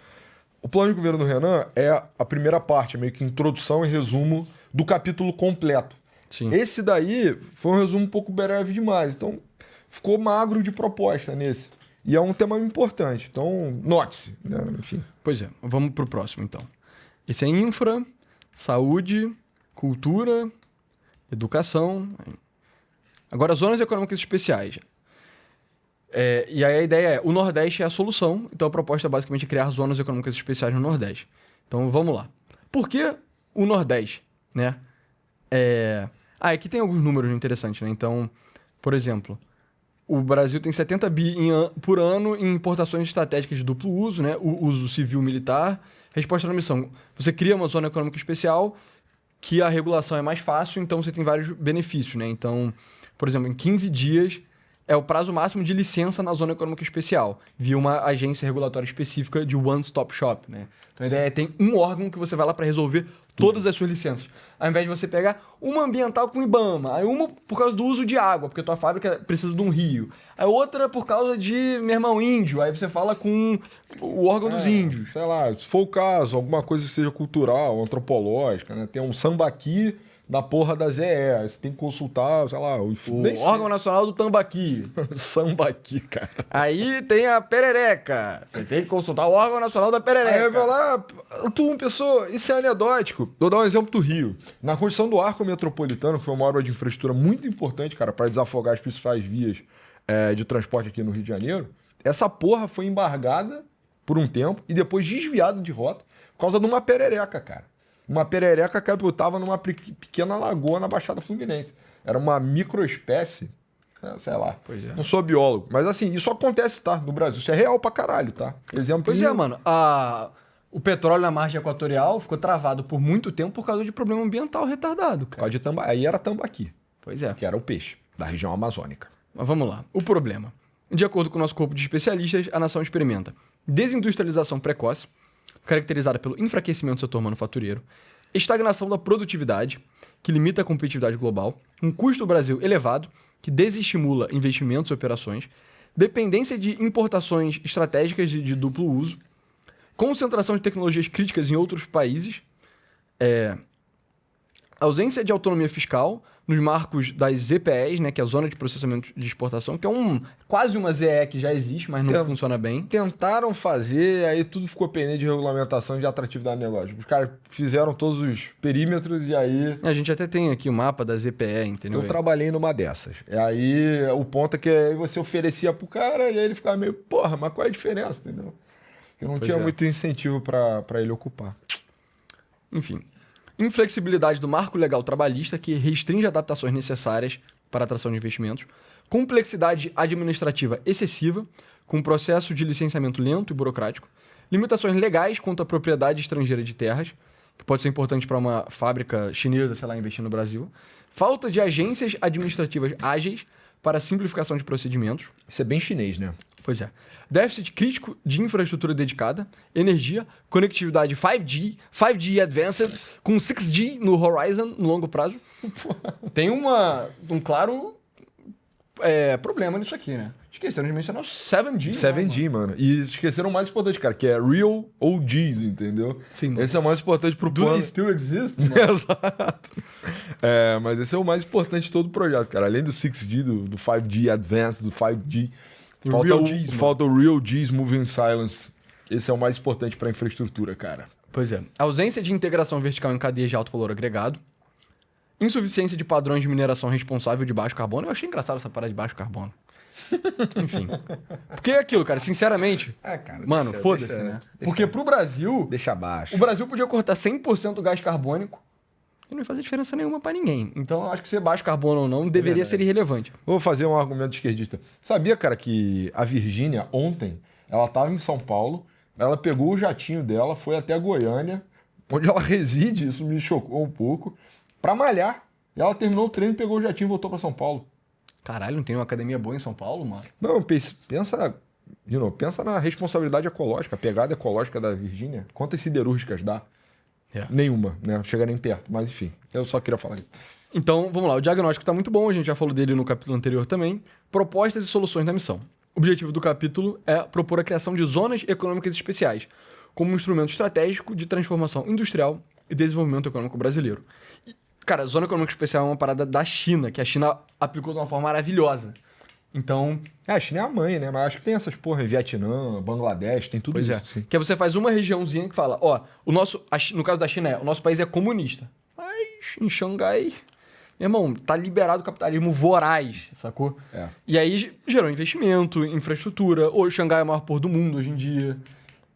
Speaker 2: O plano de governo do Renan é a primeira parte, meio que introdução e resumo do capítulo completo.
Speaker 1: Sim.
Speaker 2: Esse daí foi um resumo um pouco breve demais, então ficou magro de proposta nesse. E é um tema importante, então note-se, né? Enfim.
Speaker 1: Pois é, vamos pro próximo então. Esse é infra, saúde, cultura, educação. Agora, zonas econômicas especiais. E aí a ideia é, o Nordeste é a solução, então a proposta é basicamente criar zonas econômicas especiais no Nordeste. Então, vamos lá. Por que o Nordeste, né? Aqui tem alguns números interessantes, né? Então, por exemplo, o Brasil tem 70 bi por ano em importações estratégicas de duplo uso, né? O uso civil-militar. Resposta na missão. Você cria uma zona econômica especial que a regulação é mais fácil, então você tem vários benefícios, né? Então, por exemplo, em 15 dias é o prazo máximo de licença na zona econômica especial, via uma agência regulatória específica de one-stop shop, né? Então a ideia é ter um órgão que você vai lá para resolver todas as suas licenças. Ao invés de você pegar uma ambiental com IBAMA, aí uma por causa do uso de água, porque a tua fábrica precisa de um rio. Aí outra por causa de, meu irmão, índio, aí você fala com o órgão dos índios.
Speaker 2: Sei lá, se for o caso, alguma coisa que seja cultural, antropológica, né? Tem um sambaqui da porra da ZE, aí você tem que consultar, sei lá...
Speaker 1: O órgão nacional do tambaqui.
Speaker 2: Sambaqui, cara.
Speaker 1: Aí tem a perereca. Você tem que consultar o órgão nacional da perereca.
Speaker 2: Aí vai lá, pessoa, isso é anedótico. Vou dar um exemplo do Rio. Na construção do Arco Metropolitano, que foi uma obra de infraestrutura muito importante, cara, para desafogar as principais vias de transporte aqui no Rio de Janeiro, essa porra foi embargada por um tempo e depois desviada de rota por causa de uma perereca, cara. Uma perereca que estava numa pequena lagoa na Baixada Fluminense. Era uma microespécie, sei lá.
Speaker 1: Pois é.
Speaker 2: Não sou biólogo. Mas assim, isso acontece, tá? No Brasil. Isso é real pra caralho, tá? Exemplo.
Speaker 1: Pois é, mano. O petróleo na margem equatorial ficou travado por muito tempo por causa de problema ambiental retardado, cara.
Speaker 2: Aí era tambaqui.
Speaker 1: Pois é.
Speaker 2: Que era o peixe da região amazônica.
Speaker 1: Mas vamos lá. O problema. De acordo com o nosso corpo de especialistas, a nação experimenta desindustrialização precoce, caracterizada pelo enfraquecimento do setor manufatureiro, estagnação da produtividade, que limita a competitividade global, um custo do Brasil elevado, que desestimula investimentos e operações, dependência de importações estratégicas de duplo uso, concentração de tecnologias críticas em outros países, ausência de autonomia fiscal nos marcos das EPEs, né, que é a Zona de Processamento de Exportação, que é quase uma ZE que já existe, mas não funciona bem.
Speaker 2: Tentaram fazer, aí tudo ficou pendente de regulamentação de atratividade do negócio. Os caras fizeram todos os perímetros e aí...
Speaker 1: A gente até tem aqui o mapa das EPE, entendeu?
Speaker 2: Eu trabalhei numa dessas. E aí o ponto é que aí você oferecia pro cara e aí ele ficava meio, porra, mas qual é a diferença, entendeu? Porque não tinha muito incentivo pra ele ocupar.
Speaker 1: Enfim. Inflexibilidade do marco legal trabalhista, que restringe adaptações necessárias para a atração de investimentos. Complexidade administrativa excessiva, com processo de licenciamento lento e burocrático. Limitações legais quanto à propriedade estrangeira de terras, que pode ser importante para uma fábrica chinesa, sei lá, investir no Brasil. Falta de agências administrativas ágeis para simplificação de procedimentos.
Speaker 2: Isso é bem chinês, né?
Speaker 1: Pois é. Déficit crítico de infraestrutura dedicada, energia, conectividade 5G Advanced, com 6G no Horizon, no longo prazo. Tem um claro problema nisso aqui, né? Esqueceram de mencionar o 7G.
Speaker 2: 7G, mano. E esqueceram o mais importante, cara, que é Real OGs, entendeu?
Speaker 1: Sim, mano.
Speaker 2: Esse é o mais importante pro plano.
Speaker 1: Do it still exist?
Speaker 2: Exato. Mas esse é o mais importante de todo o projeto, cara. Além do 6G, do 5G Advanced, do 5G... Falta o Real G's Moving Silence. Esse é o mais importante para a infraestrutura, cara.
Speaker 1: Pois é. Ausência de integração vertical em cadeia de alto valor agregado. Insuficiência de padrões de mineração responsável de baixo carbono. Eu achei engraçado essa parada de baixo carbono. Enfim. Porque é aquilo, cara, sinceramente.
Speaker 2: Cara,
Speaker 1: mano, foda-se, né? Porque pro Brasil.
Speaker 2: Deixa abaixo.
Speaker 1: O Brasil podia cortar 100% do gás carbônico e não ia fazer diferença nenhuma pra ninguém. Então, eu acho que ser baixo carbono ou não deveria ser irrelevante.
Speaker 2: Vou fazer um argumento esquerdista. Sabia, cara, que a Virgínia, ontem, ela tava em São Paulo, ela pegou o jatinho dela, foi até Goiânia, onde ela reside, isso me chocou um pouco, pra malhar. E ela terminou o treino, pegou o jatinho e voltou pra São Paulo.
Speaker 1: Caralho, não tem uma academia boa em São Paulo, mano?
Speaker 2: Não, pensa na responsabilidade ecológica, a pegada ecológica da Virgínia. Quantas siderúrgicas dá? Nenhuma, né? Não chega nem perto, mas enfim, eu só queria falar isso.
Speaker 1: Então, vamos lá, o diagnóstico está muito bom, a gente já falou dele no capítulo anterior também. Propostas e soluções da missão. O objetivo do capítulo é propor a criação de zonas econômicas especiais, como um instrumento estratégico de transformação industrial e desenvolvimento econômico brasileiro. E, cara, zona econômica especial é uma parada da China, que a China aplicou de uma forma maravilhosa. Então...
Speaker 2: a China é a mãe, né? Mas acho que tem essas porra, Vietnã, Bangladesh, tem tudo isso.
Speaker 1: Pois é. Que você faz uma regiãozinha que fala, no caso da China, o nosso país é comunista. Mas em Xangai, meu irmão, tá liberado o capitalismo voraz, sacou? E aí gerou investimento, infraestrutura. Hoje Xangai é o maior porto do mundo hoje em dia.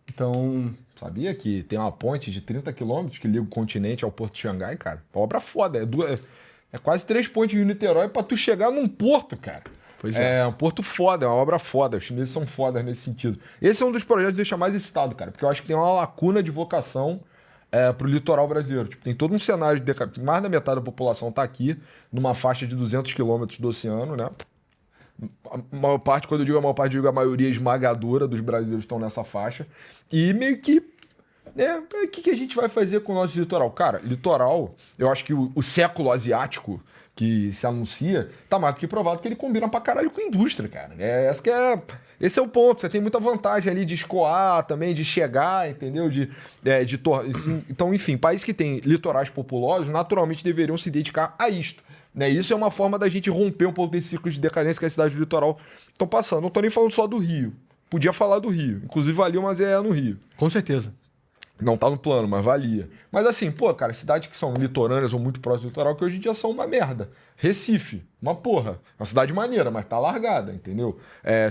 Speaker 1: Então...
Speaker 2: Sabia que tem uma ponte de 30 quilômetros que liga o continente ao porto de Xangai, cara? Obra foda. É quase 3 pontes de Niterói pra tu chegar num porto, cara.
Speaker 1: Pois é.
Speaker 2: É um porto foda, é uma obra foda. Os chineses são fodas nesse sentido. Esse é um dos projetos que deixa mais excitado, cara, porque eu acho que tem uma lacuna de vocação pro litoral brasileiro. Tipo, tem todo um cenário de mais da metade da população tá aqui, numa faixa de 200 quilômetros do oceano, né? A maior parte, quando eu digo a maior parte, eu digo a maioria esmagadora dos brasileiros estão nessa faixa. E meio que, o que a gente vai fazer com o nosso litoral? Cara, litoral, eu acho que o século asiático que se anuncia, tá mais do que provado que ele combina pra caralho com a indústria, cara. Esse é o ponto. Você tem muita vantagem ali de escoar também, de chegar, entendeu? Então, enfim, países que têm litorais populosos naturalmente deveriam se dedicar a isto. Né? Isso é uma forma da gente romper um pouco desse ciclo de decadência que as cidades do litoral estão passando. Não tô nem falando só do Rio. Podia falar do Rio. Inclusive valia uma ZE no Rio.
Speaker 1: Com certeza.
Speaker 2: Não tá no plano, mas valia. Mas assim, cara, cidades que são litorâneas ou muito próximas do litoral, que hoje em dia são uma merda. Recife, uma porra. Uma cidade maneira, mas tá largada, entendeu?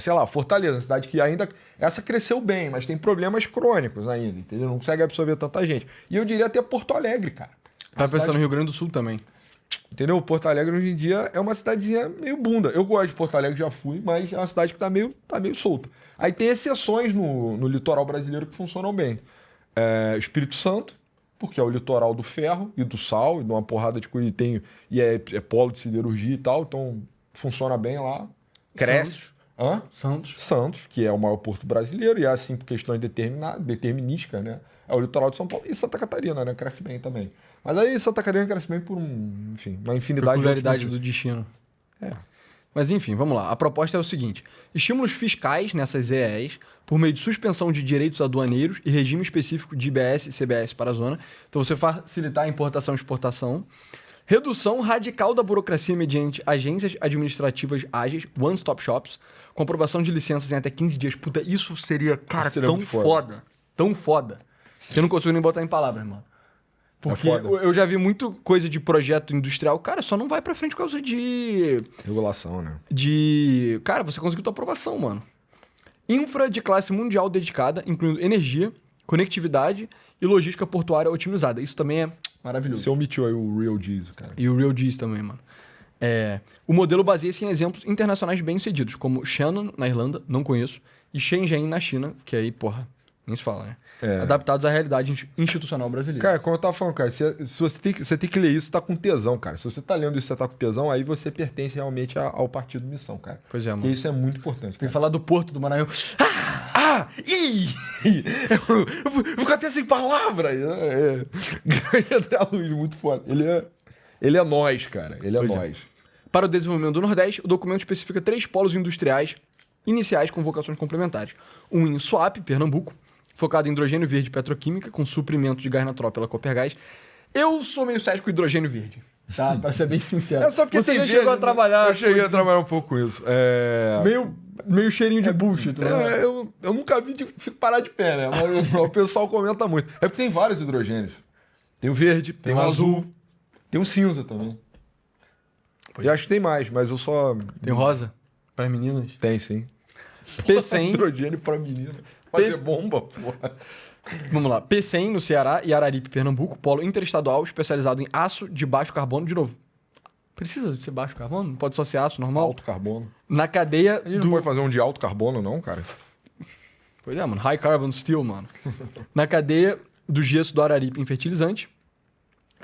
Speaker 2: Sei lá, Fortaleza, uma cidade que ainda... Essa cresceu bem, mas tem problemas crônicos ainda, entendeu? Não consegue absorver tanta gente. E eu diria até Porto Alegre, cara.
Speaker 1: Tá pensando no Rio Grande do Sul também.
Speaker 2: Entendeu? Porto Alegre hoje em dia é uma cidadezinha meio bunda. Eu gosto de Porto Alegre, já fui, mas é uma cidade que tá meio solta. Aí tem exceções no litoral brasileiro que funcionam bem. Espírito Santo, porque é o litoral do ferro e do sal, e de uma porrada de coisa, e é polo de siderurgia e tal, então funciona bem lá. Cresce. Santos, que é o maior porto brasileiro, e é assim por questões determinísticas, né? É o litoral de São Paulo e Santa Catarina, né? Cresce bem também. Mas aí Santa Catarina cresce bem por uma infinidade
Speaker 1: peculiaridade do destino. Mas enfim, vamos lá. A proposta é o seguinte: estímulos fiscais nessas EEs por meio de suspensão de direitos aduaneiros e regime específico de IBS e CBS para a zona. Então você facilitar a importação e exportação. Redução radical da burocracia mediante agências administrativas ágeis, one-stop shops, com aprovação de licenças em até 15 dias. Puta, isso seria, cara,
Speaker 2: Seria
Speaker 1: tão
Speaker 2: muito foda.
Speaker 1: foda. Tão foda. Que eu não consigo nem botar em palavras, mano. Porque
Speaker 2: foda.
Speaker 1: eu já vi muito coisa de projeto industrial, cara, só não vai pra frente por causa
Speaker 2: Regulação, né?
Speaker 1: Cara, você conseguiu tua aprovação, mano. Infra de classe mundial dedicada, incluindo energia, conectividade e logística portuária otimizada. Isso também é maravilhoso.
Speaker 2: Você omitiu aí o Real G's, cara.
Speaker 1: E o Real G's também, mano. O modelo baseia-se em exemplos internacionais bem-sucedidos, como Shannon, na Irlanda, não conheço, e Shenzhen, na China, que aí, porra, nem se fala, né? Adaptados à realidade institucional brasileira.
Speaker 2: Cara, como eu tava falando, cara, se você tem que ler isso, tá com tesão, cara. Se você tá lendo isso, você tá com tesão, aí você pertence realmente ao partido Missão, cara.
Speaker 1: Pois é,
Speaker 2: Porque
Speaker 1: mano.
Speaker 2: isso é muito importante,
Speaker 1: Tem
Speaker 2: cara.
Speaker 1: que falar do Porto do Maranhão.
Speaker 2: Eu vou ficar até sem palavras. Grande André Luiz, muito foda. Ele é nós, cara. Ele é
Speaker 1: Pois é.
Speaker 2: nós.
Speaker 1: Para o desenvolvimento do Nordeste, o documento especifica 3 polos industriais iniciais com vocações complementares. Um em Suape, Pernambuco, focado em hidrogênio verde e petroquímica, com suprimento de gás natural pela Copergás. Eu sou meio cético com hidrogênio verde, tá? Pra ser bem sincero.
Speaker 2: É só porque
Speaker 1: você
Speaker 2: tem
Speaker 1: já
Speaker 2: verde,
Speaker 1: chegou a
Speaker 2: né?
Speaker 1: trabalhar...
Speaker 2: Eu cheguei a trabalhar um pouco com isso.
Speaker 1: Meio cheirinho de bullshit, né?
Speaker 2: Eu nunca vi parar de pé, né? Mas o pessoal comenta muito. É porque tem vários hidrogênios. Tem o verde, tem o azul, tem o cinza também. E acho que tem mais, mas eu só...
Speaker 1: Tem rosa para meninas.
Speaker 2: Tem, sim.
Speaker 1: P100,
Speaker 2: Hidrogênio pra menina. Fazer bomba, porra.
Speaker 1: vamos lá. P100 no Ceará e Araripe, Pernambuco, polo interestadual especializado em aço de baixo carbono, de novo. Precisa ser baixo carbono? Não pode só ser aço normal?
Speaker 2: Alto carbono.
Speaker 1: Na cadeia
Speaker 2: A gente não pode fazer um de alto carbono, não, cara?
Speaker 1: Pois é, mano. High carbon steel, mano. Na cadeia do gesso do Araripe em fertilizante.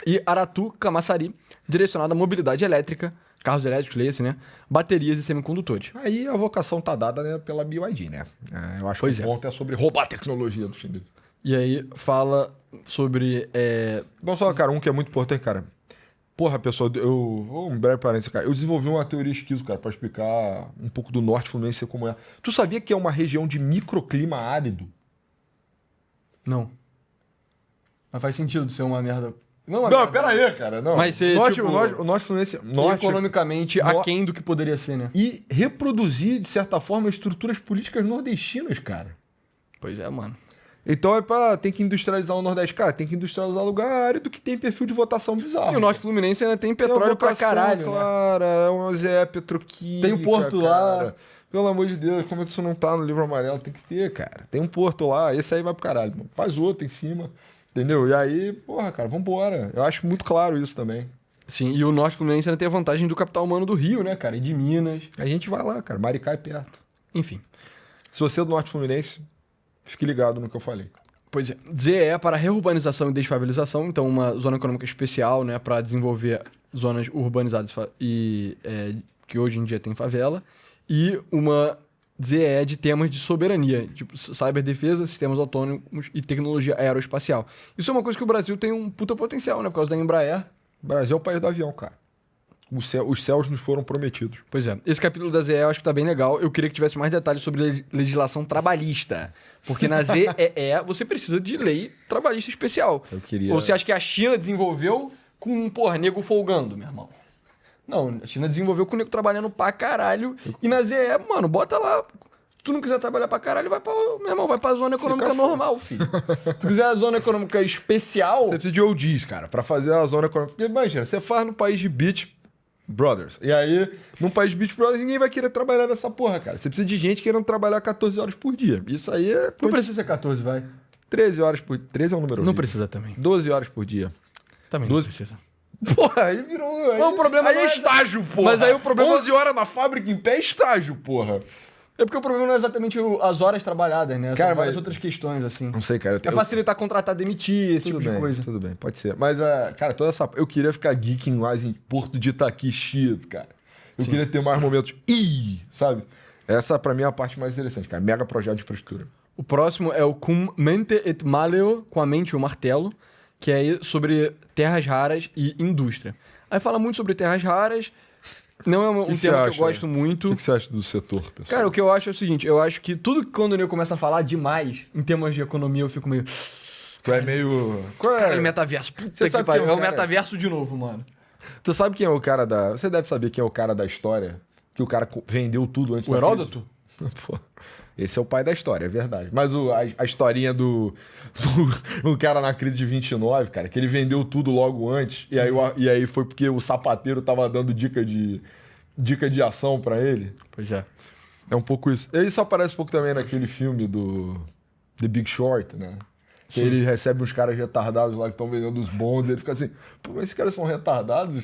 Speaker 1: E Aratu, Camaçari, direcionado à mobilidade elétrica, carros elétricos, leia-se, né? Baterias e semicondutores.
Speaker 2: Aí a vocação tá dada, né, pela BYD, né? Eu acho
Speaker 1: Pois
Speaker 2: que
Speaker 1: é.
Speaker 2: o ponto é sobre roubar a tecnologia do chinês.
Speaker 1: E aí fala sobre...
Speaker 2: Bom, só, cara, um que é muito importante, cara. Porra, pessoal, um breve parênteses, cara. Eu desenvolvi uma teoria esquizo, cara, pra explicar um pouco do norte fluminense como é. Tu sabia que é uma região de microclima árido?
Speaker 1: Não. Mas faz sentido ser uma merda...
Speaker 2: Não, pera aí, cara. Não.
Speaker 1: Mas ser,
Speaker 2: norte,
Speaker 1: tipo,
Speaker 2: o norte fluminense... Norte,
Speaker 1: economicamente aquém do que poderia ser, né?
Speaker 2: e reproduzir, de certa forma, estruturas políticas nordestinas, cara.
Speaker 1: Pois é, mano.
Speaker 2: Então tem que industrializar o Nordeste. Cara, tem que industrializar lugar árido que tem perfil de votação bizarro.
Speaker 1: E o Norte Fluminense ainda tem
Speaker 2: Tem uma
Speaker 1: petróleo pra
Speaker 2: vocação
Speaker 1: caralho, né?
Speaker 2: clara, é uma ZE petroquímica.
Speaker 1: Tem o porto
Speaker 2: cara.
Speaker 1: lá.
Speaker 2: Pelo amor de Deus, como é que isso não tá no livro amarelo? Tem que ter, cara. Tem um porto lá, esse aí vai pro caralho. Mano. Faz outro em cima, entendeu? E aí, porra, cara, vambora. Eu acho muito claro isso também.
Speaker 1: Sim, e o Norte Fluminense ainda tem a vantagem do capital humano do Rio, né, cara? E de Minas.
Speaker 2: A gente vai lá, cara. Maricá é perto.
Speaker 1: Enfim.
Speaker 2: Se você é do Norte Fluminense, fique ligado no que eu falei.
Speaker 1: Pois é. ZE para reurbanização e desfavelização, então uma zona econômica especial, né, para desenvolver zonas urbanizadas e que hoje em dia tem favela, e uma ZE de temas de soberania, tipo cyberdefesa, sistemas autônomos e tecnologia aeroespacial. Isso é uma coisa que o Brasil tem um puta potencial, né, por causa da Embraer.
Speaker 2: O Brasil é o país do avião, cara. Os céus nos foram prometidos.
Speaker 1: Pois é. Esse capítulo da ZE eu acho que tá bem legal. Eu queria que tivesse mais detalhes sobre legislação trabalhista. Porque na ZEE você precisa de lei trabalhista especial.
Speaker 2: Eu queria...
Speaker 1: Ou você acha que a China desenvolveu com, porra, nego folgando, meu irmão? Não, a China desenvolveu com o nego trabalhando pra caralho. E na ZE, mano, bota lá. Se tu não quiser trabalhar pra caralho, meu irmão, vai pra zona econômica normal, filho. Se tu quiser a zona econômica especial...
Speaker 2: Você precisa de OGs, cara, pra fazer a zona econômica. Porque imagina, você faz no país de Beach Brothers. E aí, num país de Beach Brothers, ninguém vai querer trabalhar nessa porra, cara. Você precisa de gente querendo trabalhar 14 horas por dia. Isso aí é...
Speaker 1: Não precisa ser 14, vai.
Speaker 2: 13 horas por... 13 é um número
Speaker 1: Não
Speaker 2: horrível.
Speaker 1: precisa também.
Speaker 2: 12 horas por dia.
Speaker 1: Também
Speaker 2: 12.
Speaker 1: não precisa.
Speaker 2: Porra, aí virou... Aí,
Speaker 1: Não, o problema
Speaker 2: aí
Speaker 1: não
Speaker 2: é
Speaker 1: é-
Speaker 2: estágio, porra.
Speaker 1: Mas aí o problema-
Speaker 2: 11 horas na fábrica em pé é estágio, porra.
Speaker 1: É porque o problema não é exatamente as horas trabalhadas, né? São
Speaker 2: Cara,
Speaker 1: várias
Speaker 2: mas-
Speaker 1: outras questões, assim.
Speaker 2: Não sei, cara.
Speaker 1: É facilitar contratar, demitir, esse
Speaker 2: Tudo
Speaker 1: tipo
Speaker 2: bem,
Speaker 1: de coisa.
Speaker 2: tudo bem, pode ser. Mas, cara, toda essa... Eu queria ficar geeking mais em Porto de Itaqui, X, cara. Eu queria ter mais momentos... sabe? Essa, pra mim, é a parte mais interessante, cara. Mega projeto de infraestrutura.
Speaker 1: O próximo é o Cum Mente et Maleo, com a mente e o martelo, que é sobre terras raras e indústria. Aí fala muito sobre terras raras, Não é um
Speaker 2: Que
Speaker 1: tema
Speaker 2: você
Speaker 1: que
Speaker 2: acha?
Speaker 1: eu gosto muito.
Speaker 2: O que você acha do setor, pessoal?
Speaker 1: Cara, o que eu acho é o seguinte, eu acho que tudo que quando eu começo a falar demais em termos de economia, eu fico meio...
Speaker 2: Tu é meio... Qual
Speaker 1: Caralho,
Speaker 2: é?
Speaker 1: metaverso. Puta
Speaker 2: Você
Speaker 1: que
Speaker 2: sabe
Speaker 1: pariu.
Speaker 2: quem é
Speaker 1: É
Speaker 2: o
Speaker 1: o
Speaker 2: cara?
Speaker 1: metaverso de novo, mano.
Speaker 2: Tu sabe quem é o cara da... Você deve saber quem é o cara da história, que o cara vendeu tudo antes
Speaker 1: O
Speaker 2: da
Speaker 1: Heródoto?
Speaker 2: crise. Pô, esse é o pai da história, é verdade. Mas a historinha do cara na crise de 29, cara, que ele vendeu tudo logo antes, e aí foi porque o sapateiro tava dando dica de ação pra ele.
Speaker 1: Pois é.
Speaker 2: É um pouco isso. E isso aparece um pouco também naquele filme do The Big Short, né? Que
Speaker 1: Sim.
Speaker 2: ele recebe uns caras retardados lá que estão vendendo os bondes, e ele fica assim, pô, mas esses caras são retardados?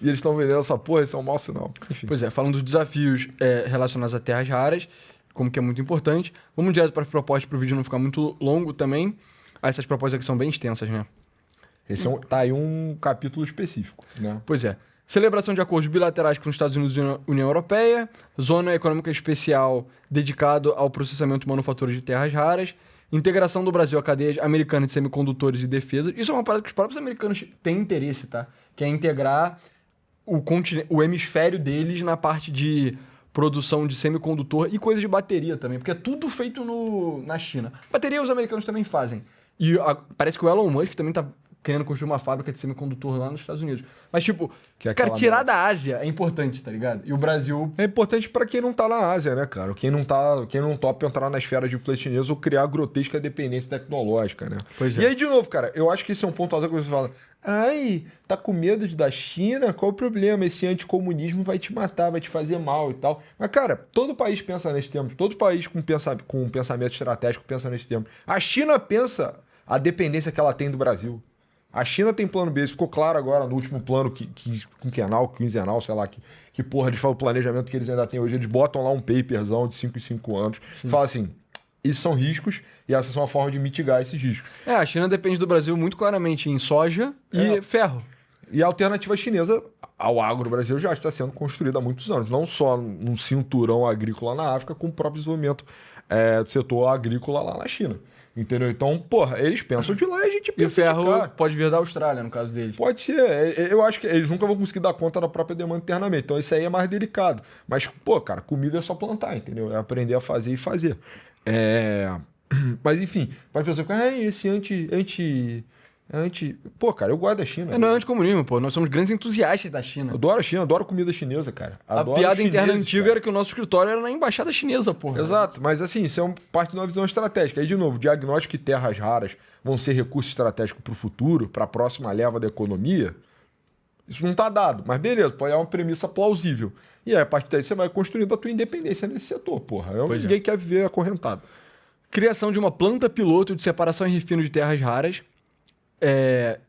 Speaker 2: E eles estão vendendo essa porra, isso é um mau sinal. Enfim.
Speaker 1: Pois é, falando dos desafios relacionados a terras raras, como que é muito importante. Vamos direto para as propostas para o vídeo não ficar muito longo também. Essas propostas aqui são bem extensas, né?
Speaker 2: Esse tá aí um capítulo específico, né?
Speaker 1: Pois é. Celebração de acordos bilaterais com os Estados Unidos e a União Europeia. Zona Econômica Especial dedicado ao processamento e manufatura de terras raras. Integração do Brasil à cadeia americana de semicondutores e defesa. Isso é uma parada que os próprios americanos têm interesse, tá? Que é integrar o hemisfério deles na parte de produção de semicondutor e coisas de bateria também, porque é tudo feito na China. Bateria os americanos também fazem. E parece que o Elon Musk também tá querendo construir uma fábrica de semicondutor lá nos Estados Unidos. Mas, tipo,
Speaker 2: Que é
Speaker 1: cara,
Speaker 2: aquela
Speaker 1: tirar da Ásia é importante, tá ligado? E o Brasil...
Speaker 2: É importante pra quem não tá na Ásia, né, cara? Quem não topa entrar na esfera de influência chinesa ou criar grotesca dependência tecnológica, né?
Speaker 1: Pois é.
Speaker 2: E aí, de novo, cara, eu acho que esse é um ponto que você fala, ai, tá com medo da China? Qual o problema? Esse anticomunismo vai te matar, vai te fazer mal e tal. Mas, cara, todo país pensa nesse termo, todo país com um pensamento estratégico pensa nesse termo. A China pensa a dependência que ela tem do Brasil. A China tem plano B, isso ficou claro agora no último plano quinzenal, sei lá, que porra de o planejamento que eles ainda têm hoje. Eles botam lá um paperzão de 5 em 5 anos. Fala assim, isso são riscos e essa é uma forma de mitigar esses riscos.
Speaker 1: a China depende do Brasil muito claramente em soja e ferro.
Speaker 2: E a alternativa chinesa ao agro brasileiro já está sendo construída há muitos anos. Não só num cinturão agrícola na África, como o próprio desenvolvimento do setor agrícola lá na China. Entendeu? Então, porra, eles pensam de lá e a gente
Speaker 1: E o
Speaker 2: pensa de
Speaker 1: ferro
Speaker 2: cá.
Speaker 1: pode vir da Austrália, no caso deles.
Speaker 2: Pode ser. Eu acho que eles nunca vão conseguir dar conta da própria demanda internamente. Então, isso aí é mais delicado. Mas, pô, cara, comida é só plantar, entendeu? É aprender a fazer e fazer. Mas, enfim, vai pensar, esse anti... Pô, cara, eu gosto da China.
Speaker 1: Não é anticomunismo, pô. Nós somos grandes entusiastas da China.
Speaker 2: Eu adoro a China, adoro comida chinesa, cara. Adoro
Speaker 1: A piada interna
Speaker 2: chineses,
Speaker 1: antiga
Speaker 2: cara.
Speaker 1: era que o nosso escritório era na embaixada chinesa, porra.
Speaker 2: Exato, mas assim, isso é parte de uma visão estratégica. Aí, de novo, diagnóstico que terras raras vão ser recurso estratégico para o futuro, para a próxima leva da economia, isso não está dado. Mas beleza, pode ser uma premissa plausível. E aí, a partir daí, você vai construindo a tua independência nesse setor, porra. Ninguém quer viver acorrentado.
Speaker 1: Criação de uma planta piloto de separação e refino de terras raras.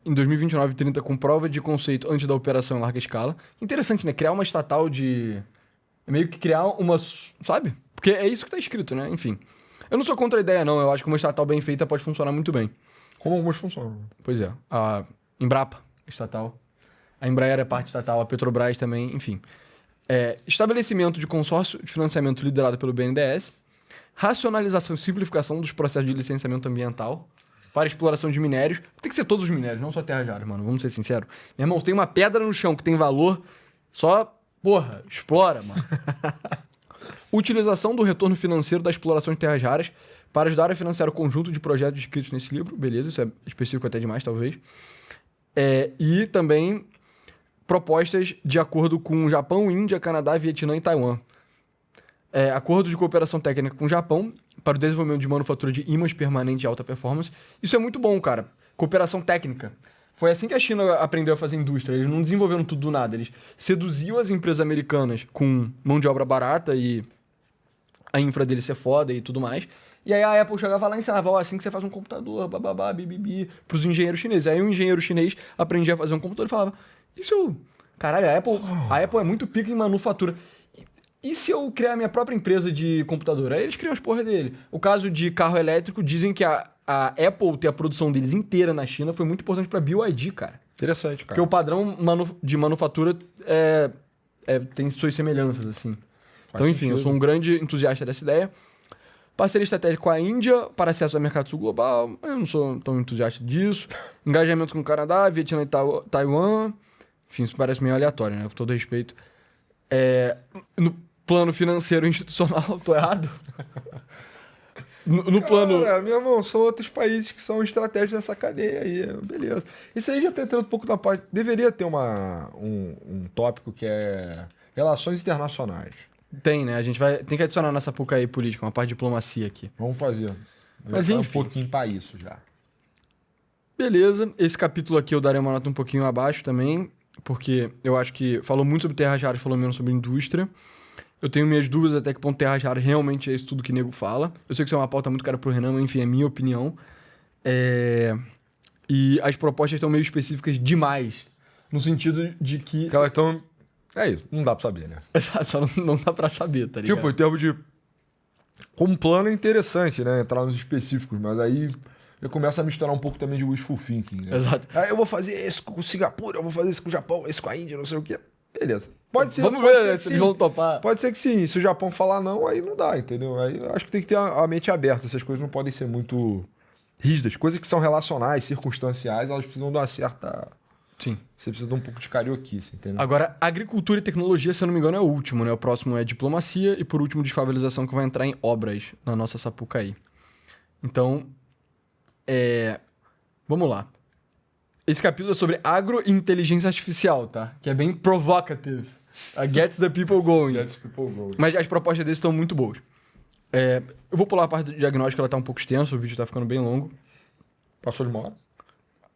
Speaker 1: Em 2029 e 30 com prova de conceito antes da operação em larga escala. Interessante, né? Criar uma estatal de... Meio que criar uma... Sabe? Porque é isso que tá escrito, né? Enfim. Eu não sou contra a ideia, não. Eu acho que uma estatal bem feita pode funcionar muito bem.
Speaker 2: Como algumas funcionam.
Speaker 1: Pois é. A Embrapa, estatal. A Embraer é parte estatal. A Petrobras também, enfim. Estabelecimento de consórcio de financiamento liderado pelo BNDES. Racionalização e simplificação dos processos de licenciamento ambiental para exploração de minérios. Tem que ser todos os minérios, não só terras raras, mano. Vamos ser sinceros. Meu irmão, se tem uma pedra no chão que tem valor, só, porra, explora, mano. Utilização do retorno financeiro da exploração de terras raras para ajudar a financiar o conjunto de projetos descritos nesse livro. Beleza, isso é específico até demais, talvez. E também propostas de acordo com Japão, Índia, Canadá, Vietnã e Taiwan. Acordo de cooperação técnica com o Japão para o desenvolvimento de manufatura de ímãs permanente de alta performance. Isso é muito bom, cara. Cooperação técnica. Foi assim que a China aprendeu a fazer indústria. Eles não desenvolveram tudo do nada. Eles seduziam as empresas americanas com mão de obra barata e a infra deles ser foda e tudo mais. E aí a Apple chegava lá e ensinava, assim que você faz um computador, bababá, bibibi, pros engenheiros chineses. Aí um engenheiro chinês aprendia a fazer um computador e falava, caralho, a Apple é muito pica em manufatura. E se eu criar minha própria empresa de computador? Aí eles criam as porra dele. O caso de carro elétrico, dizem que a Apple ter a produção deles inteira na China foi muito importante pra BYD, cara.
Speaker 2: Interessante, cara.
Speaker 1: Porque o padrão de manufatura tem suas semelhanças, assim. Então, enfim, eu sou um grande entusiasta dessa ideia. Parceria estratégica com a Índia para acesso ao mercado sul global. Eu não sou tão entusiasta disso. Engajamento com o Canadá, Vietnã e Taiwan. Enfim, isso parece meio aleatório, né? Com todo respeito. No plano financeiro institucional, tô errado? No plano...
Speaker 2: Cara, meu irmão, são outros países que são estratégias nessa cadeia aí, beleza. Isso aí já tá entrando um pouco na parte... Deveria ter um tópico que é relações internacionais.
Speaker 1: Tem, né? A gente tem que adicionar nessa PUC aí política, uma parte de diplomacia aqui.
Speaker 2: Vamos fazer.
Speaker 1: Mas
Speaker 2: Já
Speaker 1: enfim.
Speaker 2: um pouquinho pra isso já.
Speaker 1: Beleza, esse capítulo aqui eu daria uma nota um pouquinho abaixo também, porque eu acho que falou muito sobre terras raras, falou menos sobre indústria. Eu tenho minhas dúvidas até que ponto terras raras realmente é isso tudo que o nego fala. Eu sei que isso é uma pauta muito cara pro Renan, mas enfim, é minha opinião. E as propostas estão meio específicas demais, no sentido de que...
Speaker 2: Elas estão... É isso, não dá pra saber, né?
Speaker 1: Exato, só não dá pra saber, tá ligado?
Speaker 2: Tipo, em termos de... Como plano é interessante, né? Entrar nos específicos, mas aí eu começo a misturar um pouco também de wishful thinking, né?
Speaker 1: Exato.
Speaker 2: Aí eu vou fazer esse com Singapura, eu vou fazer esse com o Japão, esse com a Índia, não sei o quê. Beleza. Pode ser.
Speaker 1: Vamos
Speaker 2: pode
Speaker 1: ver
Speaker 2: ser
Speaker 1: né,
Speaker 2: que
Speaker 1: se
Speaker 2: sim.
Speaker 1: eles vão topar.
Speaker 2: Pode ser que sim. Se o Japão falar não, aí não dá, entendeu? Aí eu acho que tem que ter a mente aberta. Essas coisas não podem ser muito rígidas. Coisas que são relacionais, circunstanciais, elas precisam de uma certa...
Speaker 1: Sim.
Speaker 2: Você precisa de um pouco de carioquice, entendeu?
Speaker 1: Agora, agricultura e tecnologia, se eu não me engano, é o último, né? O próximo é diplomacia e, por último, desfavelização, que vai entrar em obras na nossa Sapucaí. Então, vamos lá. Esse capítulo é sobre agro e inteligência artificial, tá? Que é bem provocative. Gets the people going.
Speaker 2: Gets people going.
Speaker 1: Mas as propostas deles estão muito boas. Eu vou pular a parte do diagnóstico, ela tá um pouco extensa, o vídeo tá ficando bem longo.
Speaker 2: Passou de uma hora?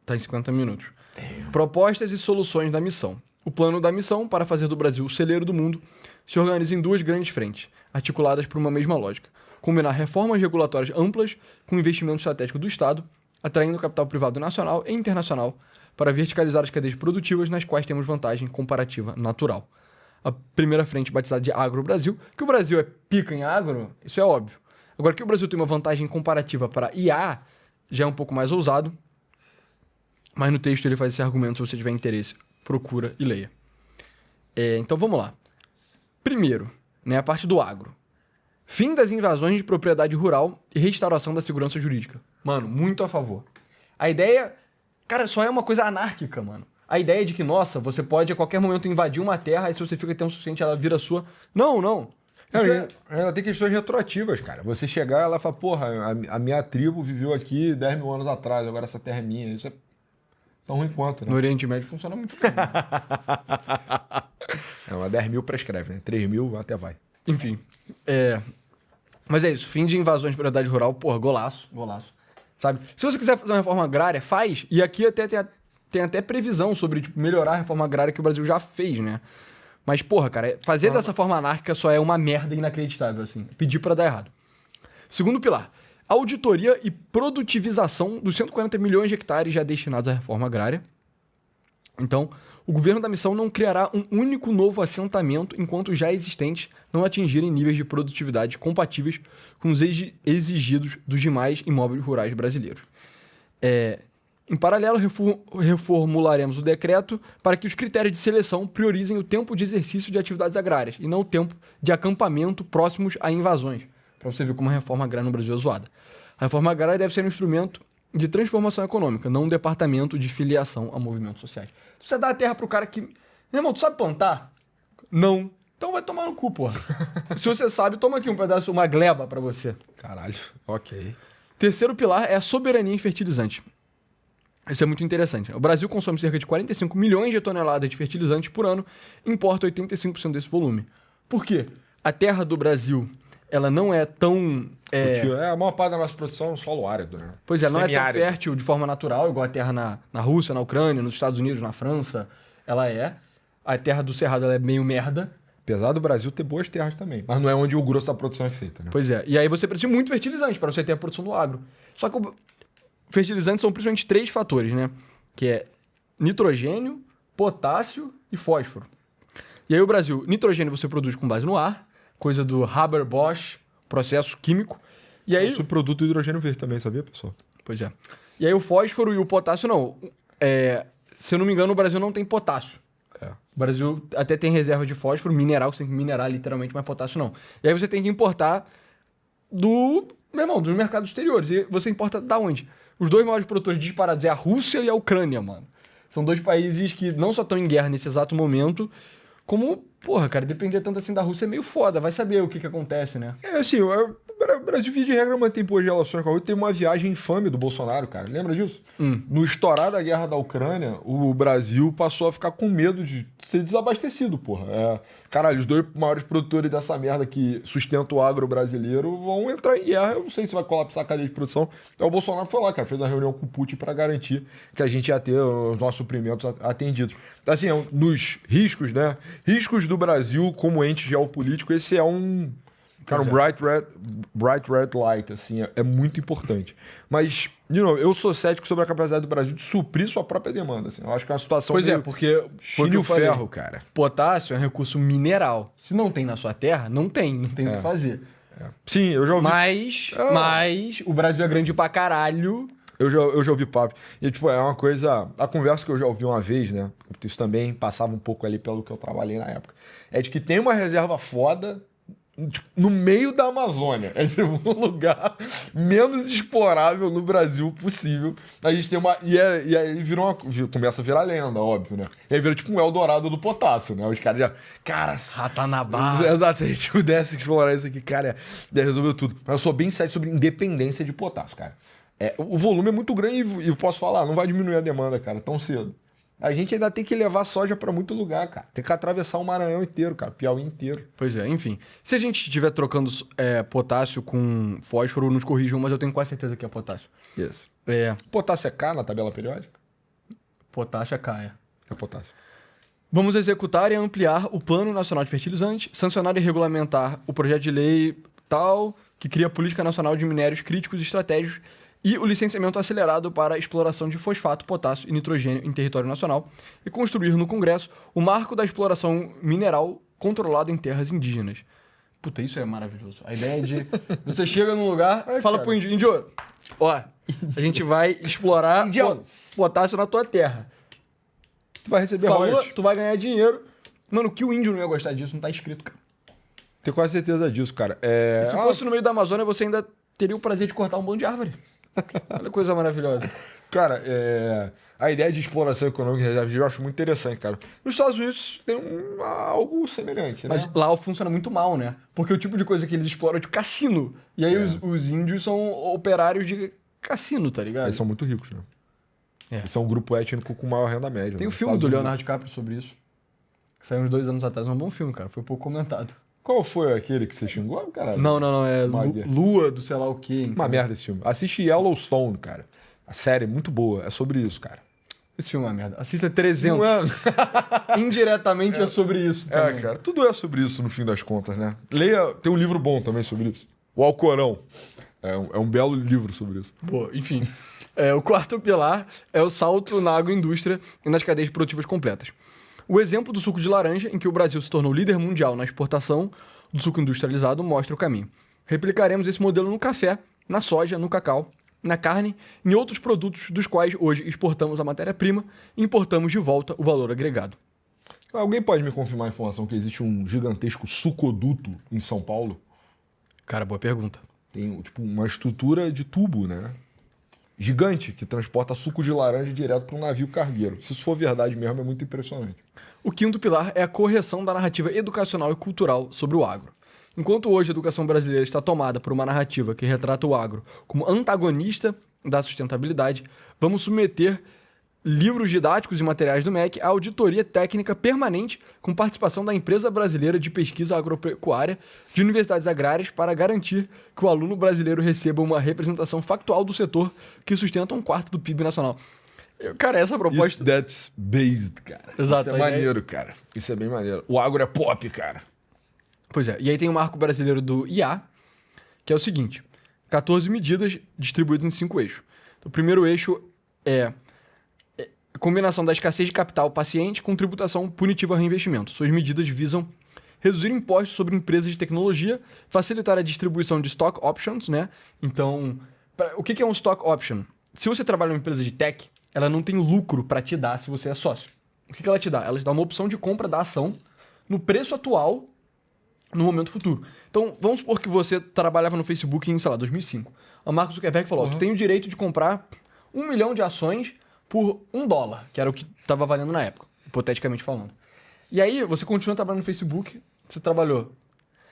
Speaker 1: Tá em 50 minutos. Propostas e soluções da missão. O plano da missão, para fazer do Brasil o celeiro do mundo, se organiza em duas grandes frentes, articuladas por uma mesma lógica. Combinar reformas regulatórias amplas com investimento estratégico do Estado, atraindo capital privado nacional e internacional para verticalizar as cadeias produtivas nas quais temos vantagem comparativa natural. A primeira frente, batizada de Agro Brasil, que o Brasil é pica em agro, isso é óbvio. Agora, que o Brasil tem uma vantagem comparativa para IA, já é um pouco mais ousado, mas no texto ele faz esse argumento, se você tiver interesse, procura e leia. Então vamos lá. Primeiro, né, a parte do agro. Fim das invasões de propriedade rural e restauração da segurança jurídica. Mano, muito a favor. A ideia, cara, só é uma coisa anárquica, mano. A ideia de que, nossa, você pode a qualquer momento invadir uma terra e se você fica tempo suficiente ela vira sua. Não.
Speaker 2: Ela tem questões retroativas, cara. Você chegar ela fala, porra, a minha tribo viveu aqui 10 mil anos atrás, agora essa terra é minha. Isso é tão ruim quanto, né?
Speaker 1: No Oriente Médio funciona muito bem.
Speaker 2: Mas 10 mil prescreve, né? 3 mil até vai.
Speaker 1: Enfim, mas é isso. Fim de invasões de propriedade rural, porra, golaço. Sabe? Se você quiser fazer uma reforma agrária, faz. E aqui até tem até previsão sobre tipo, melhorar a reforma agrária que o Brasil já fez, né? Mas, porra, cara, fazer dessa forma anárquica só é uma merda inacreditável, assim. Pedir pra dar errado. Segundo pilar, auditoria e produtivização dos 140 milhões de hectares já destinados à reforma agrária. Então, o governo da missão não criará um único novo assentamento enquanto os já existentes não atingirem níveis de produtividade compatíveis com os exigidos dos demais imóveis rurais brasileiros. Em paralelo, reformularemos o decreto para que os critérios de seleção priorizem o tempo de exercício de atividades agrárias e não o tempo de acampamento próximos a invasões, para você ver como a reforma agrária no Brasil é zoada. A reforma agrária deve ser um instrumento de transformação econômica, não um departamento de filiação a movimentos sociais. Se você dá a terra pro cara que... Meu irmão, tu sabe plantar? Não. Então vai tomar no cu, porra. Se você sabe, toma aqui um pedaço, uma gleba pra você.
Speaker 2: Caralho, ok.
Speaker 1: Terceiro pilar é a soberania em fertilizante. Isso é muito interessante. O Brasil consome cerca de 45 milhões de toneladas de fertilizantes por ano e importa 85% desse volume. Por quê? A terra do Brasil, ela não é tão...
Speaker 2: A maior parte da nossa produção é um solo árido, né?
Speaker 1: Pois é, não é tão
Speaker 2: Semiárido.
Speaker 1: fértil de forma natural, igual a terra na Rússia, na Ucrânia, nos Estados Unidos, na França. Ela é. A terra do Cerrado ela é meio merda.
Speaker 2: Apesar do Brasil ter boas terras também. Mas não é onde o grosso da produção é feita, né?
Speaker 1: Pois é. E aí você precisa de muito fertilizante para você ter a produção do agro. Só que fertilizantes são principalmente 3 fatores, né? Que é nitrogênio, potássio e fósforo. E aí o Brasil, nitrogênio você produz com base no ar, coisa do Haber-Bosch, processo químico. E aí...
Speaker 2: É um subproduto do hidrogênio verde também, sabia, pessoal?
Speaker 1: Pois é. E aí o fósforo e o potássio não. Se eu não me engano, o Brasil não tem potássio. O Brasil até tem reserva de fósforo, mineral, que você tem que minerar literalmente, mas potássio não. E aí você tem que importar dos mercados exteriores. E você importa da onde? Os 2 maiores produtores disparados é a Rússia e a Ucrânia, mano. São 2 países que não só estão em guerra nesse exato momento, como porra, cara, depender tanto assim da Rússia é meio foda. Vai saber o que acontece, né?
Speaker 2: É assim, o Brasil, via de regra, mantém boas relações com a Rússia. Teve uma viagem infame do Bolsonaro, cara. Lembra disso? No estourar da guerra da Ucrânia, o Brasil passou a ficar com medo de ser desabastecido, porra. Caralho, os dois maiores produtores dessa merda que sustentam o agro brasileiro vão entrar em guerra. Eu não sei se vai colapsar a cadeia de produção. Então o Bolsonaro foi lá, cara, fez uma reunião com o Putin para garantir que a gente ia ter os nossos suprimentos atendidos. Então, assim, nos riscos, né? Riscos do Brasil como ente geopolítico, esse é um... Cara, um bright red light, assim, é muito importante. Mas, de novo, eu sou cético sobre a capacidade do Brasil de suprir sua própria demanda, assim. Eu acho que é uma situação
Speaker 1: porque
Speaker 2: chine o ferro, cara.
Speaker 1: Potássio é um recurso mineral. Se não tem na sua terra, não tem o que fazer.
Speaker 2: Sim, eu já ouvi...
Speaker 1: Mas o Brasil é grande pra caralho.
Speaker 2: Eu já ouvi papo. E, tipo, é uma coisa... A conversa que eu já ouvi uma vez, né? Isso também passava um pouco ali pelo que eu trabalhei na época. É de que tem uma reserva foda... no meio da Amazônia. É tipo, um lugar menos explorável no Brasil possível. A gente tem uma... E aí começa a virar lenda, óbvio, né? E aí vira tipo um Eldorado do potássio, né? Os caras já... Cara...
Speaker 1: Ratanabá.
Speaker 2: Exato, se a gente pudesse explorar isso aqui, cara, resolveu tudo. Mas eu sou bem sério sobre independência de potássio, cara. O volume é muito grande e eu posso falar, não vai diminuir a demanda, cara, tão cedo. A gente ainda tem que levar soja pra muito lugar, cara. Tem que atravessar o Maranhão inteiro, cara. Piauí inteiro.
Speaker 1: Pois é, enfim. Se a gente estiver trocando potássio com fósforo, nos corrijam, mas eu tenho quase certeza que é potássio.
Speaker 2: Isso. Potássio é K na tabela periódica?
Speaker 1: Potássio é K,
Speaker 2: É potássio.
Speaker 1: Vamos executar e ampliar o Plano Nacional de Fertilizantes, sancionar e regulamentar o projeto de lei tal, que cria a Política Nacional de Minérios Críticos e Estratégicos e o licenciamento acelerado para a exploração de fosfato, potássio e nitrogênio em território nacional e construir no Congresso o marco da exploração mineral controlada em terras indígenas. Puta, isso é maravilhoso. A ideia de... Você chega num lugar, fala pro índio, índio, ó, a gente vai explorar potássio na tua terra.
Speaker 2: Tu vai receber
Speaker 1: royalties. Tu vai ganhar dinheiro. Mano, que o índio não ia gostar disso, não tá escrito, cara.
Speaker 2: Tenho quase certeza disso, cara.
Speaker 1: Se fosse no meio da Amazônia, você ainda teria o prazer de cortar um bando de árvore. Olha que coisa maravilhosa.
Speaker 2: Cara, a ideia de exploração econômica de reserva eu acho muito interessante, cara. Nos Estados Unidos tem algo semelhante, né?
Speaker 1: Mas lá funciona muito mal, né? Porque o tipo de coisa que eles exploram é de cassino. E aí os índios são operários de cassino, tá ligado?
Speaker 2: Eles são muito ricos, né? Eles são um grupo étnico com maior renda média.
Speaker 1: Tem o filme do Leonardo DiCaprio sobre isso. Que saiu uns 2 anos atrás. É um bom filme, cara. Foi pouco comentado.
Speaker 2: Qual foi aquele que você xingou, cara?
Speaker 1: Não. É Lua do sei lá o quê.
Speaker 2: Uma merda esse filme. Assiste Yellowstone, cara. A série é muito boa. É sobre isso, cara.
Speaker 1: Esse filme é uma merda. Assista 300. Não é? Indiretamente é sobre isso também.
Speaker 2: Cara. Tudo é sobre isso, no fim das contas, né? Leia... Tem um livro bom também sobre isso. O Alcorão. É um belo livro sobre isso.
Speaker 1: Boa, enfim. O quarto pilar é o salto na agroindústria e nas cadeias produtivas completas. O exemplo do suco de laranja, em que o Brasil se tornou líder mundial na exportação do suco industrializado, mostra o caminho. Replicaremos esse modelo no café, na soja, no cacau, na carne e em outros produtos dos quais hoje exportamos a matéria-prima e importamos de volta o valor agregado.
Speaker 2: Alguém pode me confirmar a informação que existe um gigantesco sucoduto em São Paulo?
Speaker 1: Cara, boa pergunta.
Speaker 2: Tem tipo uma estrutura de tubo, né? Gigante, que transporta suco de laranja direto para um navio cargueiro. Se isso for verdade mesmo, é muito impressionante.
Speaker 1: O quinto pilar é a correção da narrativa educacional e cultural sobre o agro. Enquanto hoje a educação brasileira está tomada por uma narrativa que retrata o agro como antagonista da sustentabilidade, vamos submeter livros didáticos e materiais do MEC à auditoria técnica permanente com participação da Empresa Brasileira de Pesquisa Agropecuária de Universidades Agrárias para garantir que o aluno brasileiro receba uma representação factual do setor que sustenta 1/4 do PIB nacional. Cara, essa proposta...
Speaker 2: That's based, cara.
Speaker 1: Exato.
Speaker 2: Isso é maneiro, cara. Isso é bem maneiro. O agro é pop, cara.
Speaker 1: Pois é. E aí tem o marco brasileiro do IA, que é o seguinte. 14 medidas distribuídas em 5 eixos. O primeiro eixo é a combinação da escassez de capital paciente com tributação punitiva a reinvestimento. Suas medidas visam reduzir impostos sobre empresas de tecnologia, facilitar a distribuição de stock options, né? Então, o que é um stock option? Se você trabalha em uma empresa de tech, ela não tem lucro para te dar se você é sócio. O que ela te dá? Ela te dá uma opção de compra da ação no preço atual, no momento futuro. Então, vamos supor que você trabalhava no Facebook em, sei lá, 2005. A Mark Zuckerberg falou, tu tem o direito de comprar 1 milhão de ações por $1, que era o que estava valendo na época, hipoteticamente falando. E aí, você continua trabalhando no Facebook, você trabalhou.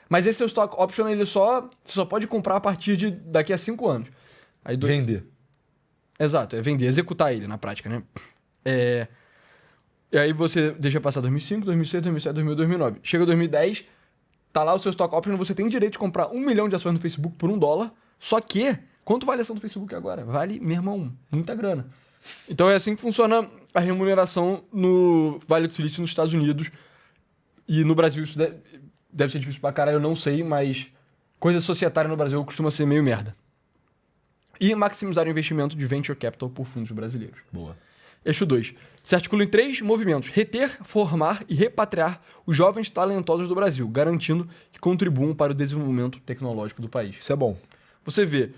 Speaker 1: Mas esse seu stock option, você só pode comprar a partir de daqui a 5 anos. Aí,
Speaker 2: Vender.
Speaker 1: Exato, é vender, executar ele na prática, né? E aí você deixa passar 2005, 2006, 2007, 2008, 2009. Chega 2010, tá lá o seu stock option, você tem direito de comprar 1 milhão de ações no Facebook por $1, só que, quanto vale a ação do Facebook agora? Vale, meu irmão, muita grana. Então é assim que funciona a remuneração no Vale do Silício nos Estados Unidos. E no Brasil isso deve ser difícil pra caralho, eu não sei, mas coisa societária no Brasil costuma ser meio merda. E maximizar o investimento de venture capital por fundos brasileiros.
Speaker 2: Boa.
Speaker 1: Eixo 2. Se articula em 3 movimentos. Reter, formar e repatriar os jovens talentosos do Brasil, garantindo que contribuam para o desenvolvimento tecnológico do país.
Speaker 2: Isso é bom.
Speaker 1: Você vê,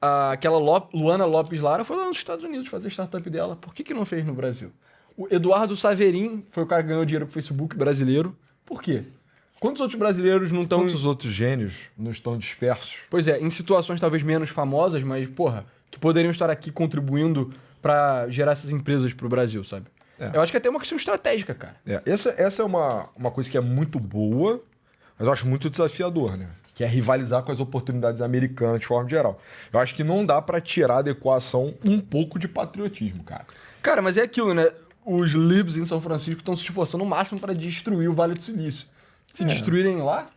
Speaker 1: aquela Luana Lopes Lara foi lá nos Estados Unidos fazer startup dela. Por que não fez no Brasil? O Eduardo Saverin foi o cara que ganhou dinheiro com o Facebook brasileiro. Por quê? Quantos outros brasileiros não estão...
Speaker 2: Quantos outros gênios não estão dispersos?
Speaker 1: Pois é, em situações talvez menos famosas, mas, porra, que poderiam estar aqui contribuindo pra gerar essas empresas pro Brasil, sabe? Eu acho que é até uma questão estratégica, cara.
Speaker 2: Essa é uma coisa que é muito boa, mas eu acho muito desafiador, né? Que é rivalizar com as oportunidades americanas de forma geral. Eu acho que não dá pra tirar da equação um pouco de patriotismo, cara.
Speaker 1: Cara, mas é aquilo, né? Os libs em São Francisco estão se esforçando o máximo pra destruir o Vale do Silício. Se destruírem lá,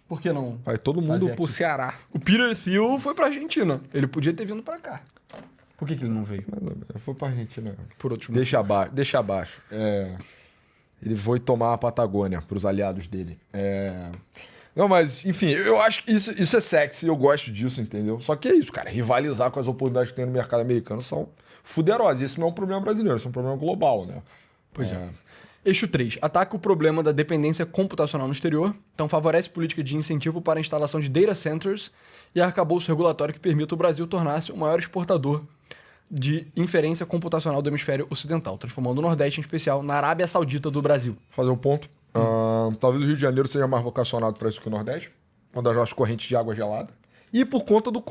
Speaker 1: por que não?
Speaker 2: Vai todo mundo pro
Speaker 1: aqui?
Speaker 2: Ceará.
Speaker 1: O Peter Thiel foi pra Argentina. Ele podia ter vindo pra cá. Por que ele não veio?
Speaker 2: Foi pra Argentina.
Speaker 1: Por outros
Speaker 2: Deixa abaixo. Ele foi tomar a Patagônia pros aliados dele. Não, mas, enfim, eu acho que isso é sexy, eu gosto disso, entendeu? Só que é isso, cara. Rivalizar com as oportunidades que tem no mercado americano são fuderosas. Isso não é um problema brasileiro, isso é um problema global, né?
Speaker 1: Pois é. Eixo 3. Ataca o problema da dependência computacional no exterior. Então, favorece política de incentivo para a instalação de data centers e arcabouço regulatório que permita o Brasil tornar-se o maior exportador de inferência computacional do hemisfério ocidental, transformando o Nordeste, em especial, na Arábia Saudita do Brasil.
Speaker 2: Fazer um ponto. Talvez o Rio de Janeiro seja mais vocacionado para isso que o Nordeste, uma das nossas correntes de água gelada. E por conta do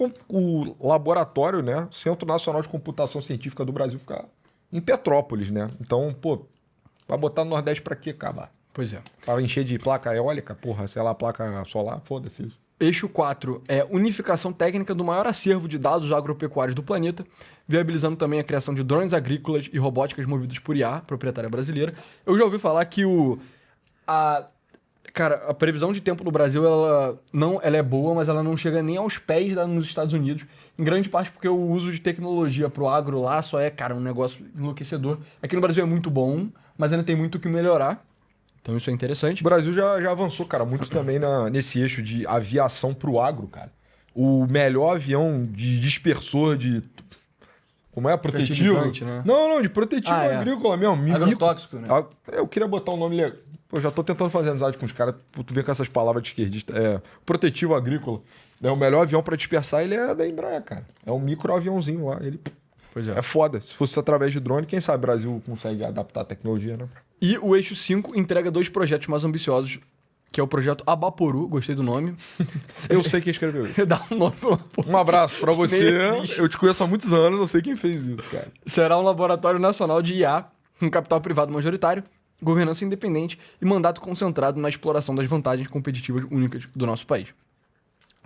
Speaker 2: laboratório, né? Centro Nacional de Computação Científica do Brasil ficar em Petrópolis, né? Então, pô, vai botar no Nordeste pra quê, cara?
Speaker 1: Pois é.
Speaker 2: Pra encher de placa eólica, porra, sei lá, placa solar, foda-se isso.
Speaker 1: Eixo 4 é unificação técnica do maior acervo de dados agropecuários do planeta, viabilizando também a criação de drones agrícolas e robóticas movidos por IA, proprietária brasileira. Eu já ouvi falar que a previsão de tempo no Brasil, ela é boa, mas ela não chega nem aos pés nos Estados Unidos, em grande parte porque o uso de tecnologia pro agro lá só é, cara, um negócio enlouquecedor. Aqui no Brasil é muito bom, mas ainda tem muito o que melhorar. Então isso é interessante.
Speaker 2: O Brasil já avançou, cara, muito também nesse eixo de aviação pro agro, cara. O melhor avião de dispersor de... Como é? Protetivo?
Speaker 1: Né?
Speaker 2: Não, de protetivo agrícola mesmo.
Speaker 1: Agrotóxico, né?
Speaker 2: Eu queria botar um nome legal. Pô, já tô tentando fazer amizade com os caras, tu vê com essas palavras de esquerdista. Protetivo agrícola. O melhor avião pra dispersar, ele é da Embraer, cara. É um micro aviãozinho lá. Ele...
Speaker 1: Pois
Speaker 2: é foda. Se fosse através de drone, quem sabe o Brasil consegue adaptar a tecnologia, né?
Speaker 1: E o eixo 5 entrega 2 projetos mais ambiciosos, que é o projeto Abaporu, gostei do nome.
Speaker 2: Eu sei quem escreveu isso.
Speaker 1: Dá um nome pro
Speaker 2: Um abraço pra você. Eu te conheço há muitos anos, eu sei quem fez isso, cara.
Speaker 1: Será um laboratório nacional de IA, com capital privado majoritário, governança independente e mandato concentrado na exploração das vantagens competitivas únicas do nosso país.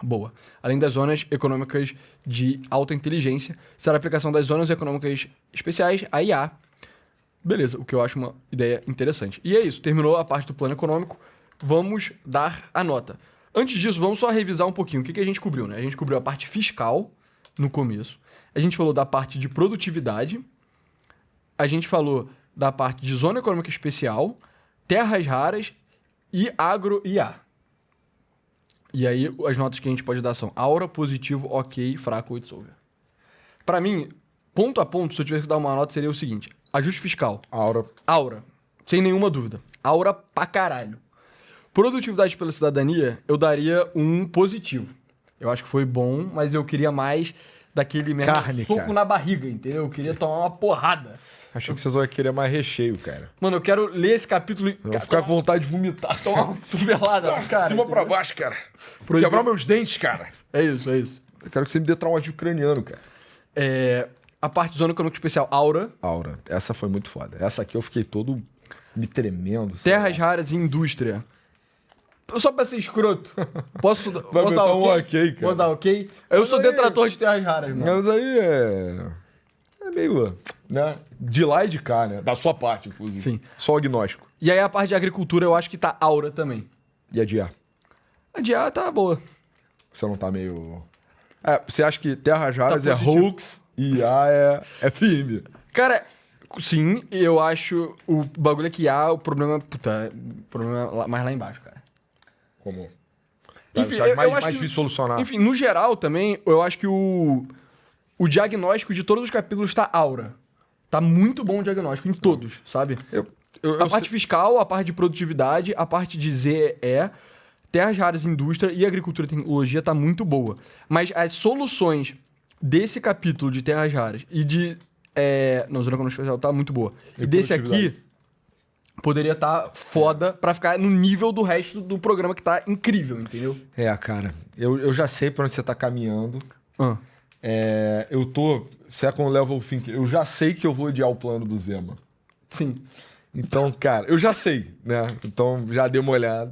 Speaker 1: Boa. Além das zonas econômicas de alta inteligência, será a aplicação das zonas econômicas especiais, a IA. Beleza, o que eu acho uma ideia interessante. E é isso, terminou a parte do plano econômico. Vamos dar a nota. Antes disso, vamos só revisar um pouquinho o que a gente cobriu, né? A gente cobriu a parte fiscal no começo. A gente falou da parte de produtividade. A gente falou da parte de zona econômica especial, terras raras e agro-IA. E aí, as notas que a gente pode dar são aura, positivo, ok, fraco ou dissolver. Pra mim, ponto a ponto, se eu tivesse que dar uma nota, seria o seguinte. Ajuste fiscal. Aura. Sem nenhuma dúvida. Aura pra caralho. Produtividade pela cidadania, eu daria um positivo. Eu acho que foi bom, mas eu queria mais daquele mesmo soco
Speaker 2: cara.
Speaker 1: Na barriga, entendeu? Eu queria tomar uma porrada.
Speaker 2: Achei que vocês iam querer mais recheio, cara.
Speaker 1: Mano, eu quero ler esse capítulo e...
Speaker 2: Eu vou ficar com vontade de vomitar.
Speaker 1: Tomar uma tubelada, cara.
Speaker 2: Cima pra baixo, cara. Quebrar meus dentes, cara.
Speaker 1: É isso.
Speaker 2: Eu quero que você me dê traumatismo craniano, cara.
Speaker 1: A parte de zona econômica especial, aura.
Speaker 2: Essa foi muito foda. Essa aqui eu fiquei todo Me tremendo. sei
Speaker 1: Terras
Speaker 2: lá.
Speaker 1: raras e indústria. Só pra ser escroto. Posso
Speaker 2: Vai
Speaker 1: posso
Speaker 2: botar
Speaker 1: dar
Speaker 2: um ok, cara.
Speaker 1: Posso dar ok? Eu
Speaker 2: Mas
Speaker 1: sou
Speaker 2: aí-
Speaker 1: detrator de terras raras, mano.
Speaker 2: Mas aí é meio, né? De lá e de cá, né? Da sua parte, inclusive.
Speaker 1: Sim.
Speaker 2: Só o agnóstico.
Speaker 1: E aí a parte de agricultura eu acho que tá aura também.
Speaker 2: E a de A?
Speaker 1: A de A tá boa.
Speaker 2: Você não tá meio... você acha que Terras Raras é
Speaker 1: positivo.
Speaker 2: hoax e A é firme.
Speaker 1: Cara, sim, eu acho o bagulho é que A, o problema, puta, o problema mais lá embaixo, cara.
Speaker 2: Como?
Speaker 1: Enfim,
Speaker 2: Você acha
Speaker 1: eu
Speaker 2: mais
Speaker 1: acho que-
Speaker 2: difícil solucionar.
Speaker 1: Enfim, no geral também, eu acho que o diagnóstico de todos os capítulos tá aura. Tá muito bom o diagnóstico em todos, sabe?
Speaker 2: Eu
Speaker 1: A parte fiscal, a parte de produtividade, a parte de ZE, terras raras, indústria e agricultura e tecnologia tá muito boa. Mas as soluções desse capítulo de terras raras e de... não, zona econômica especial tá muito boa. E desse aqui,
Speaker 2: produtividade.
Speaker 1: poderia tá foda pra ficar no nível do resto do programa que tá incrível, entendeu?
Speaker 2: cara. Eu já sei pra onde você tá caminhando.
Speaker 1: Ah.
Speaker 2: Eu tô second level thinking. Eu já sei que eu vou odiar o plano do Zema.
Speaker 1: Sim.
Speaker 2: Então, cara, eu já sei, né? Então, já dei uma olhada.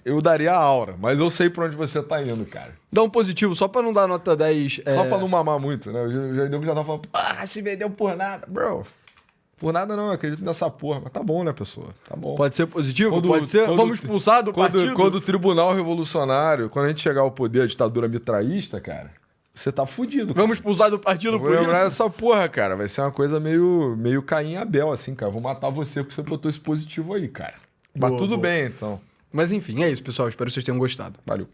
Speaker 2: Eu daria a aura, mas eu sei pra onde você tá indo, cara.
Speaker 1: Dá um positivo, só pra não dar nota 10.
Speaker 2: Só pra não mamar muito, né? Eu já tava falando, se vendeu por nada. Bro, por nada não, eu acredito nessa porra. Mas tá bom, né, pessoa? Tá bom.
Speaker 1: Pode ser positivo?
Speaker 2: Quando-
Speaker 1: Pode ser?
Speaker 2: quando-
Speaker 1: Vamos expulsar do partido?
Speaker 2: Quando o Tribunal Revolucionário, quando a gente chegar ao poder, a ditadura mitraísta, cara, você tá fudido. cara.
Speaker 1: Vamos expulsar do partido
Speaker 2: Eu vou
Speaker 1: por isso?
Speaker 2: lembrar dessa porra, cara. Vai ser uma coisa meio Caim e Abel, assim, cara. Vou matar você porque você botou esse positivo aí, cara. Mas
Speaker 1: Boa,
Speaker 2: tudo
Speaker 1: boa.
Speaker 2: bem, então.
Speaker 1: Mas enfim, é isso, pessoal. Espero que vocês tenham gostado.
Speaker 2: Valeu.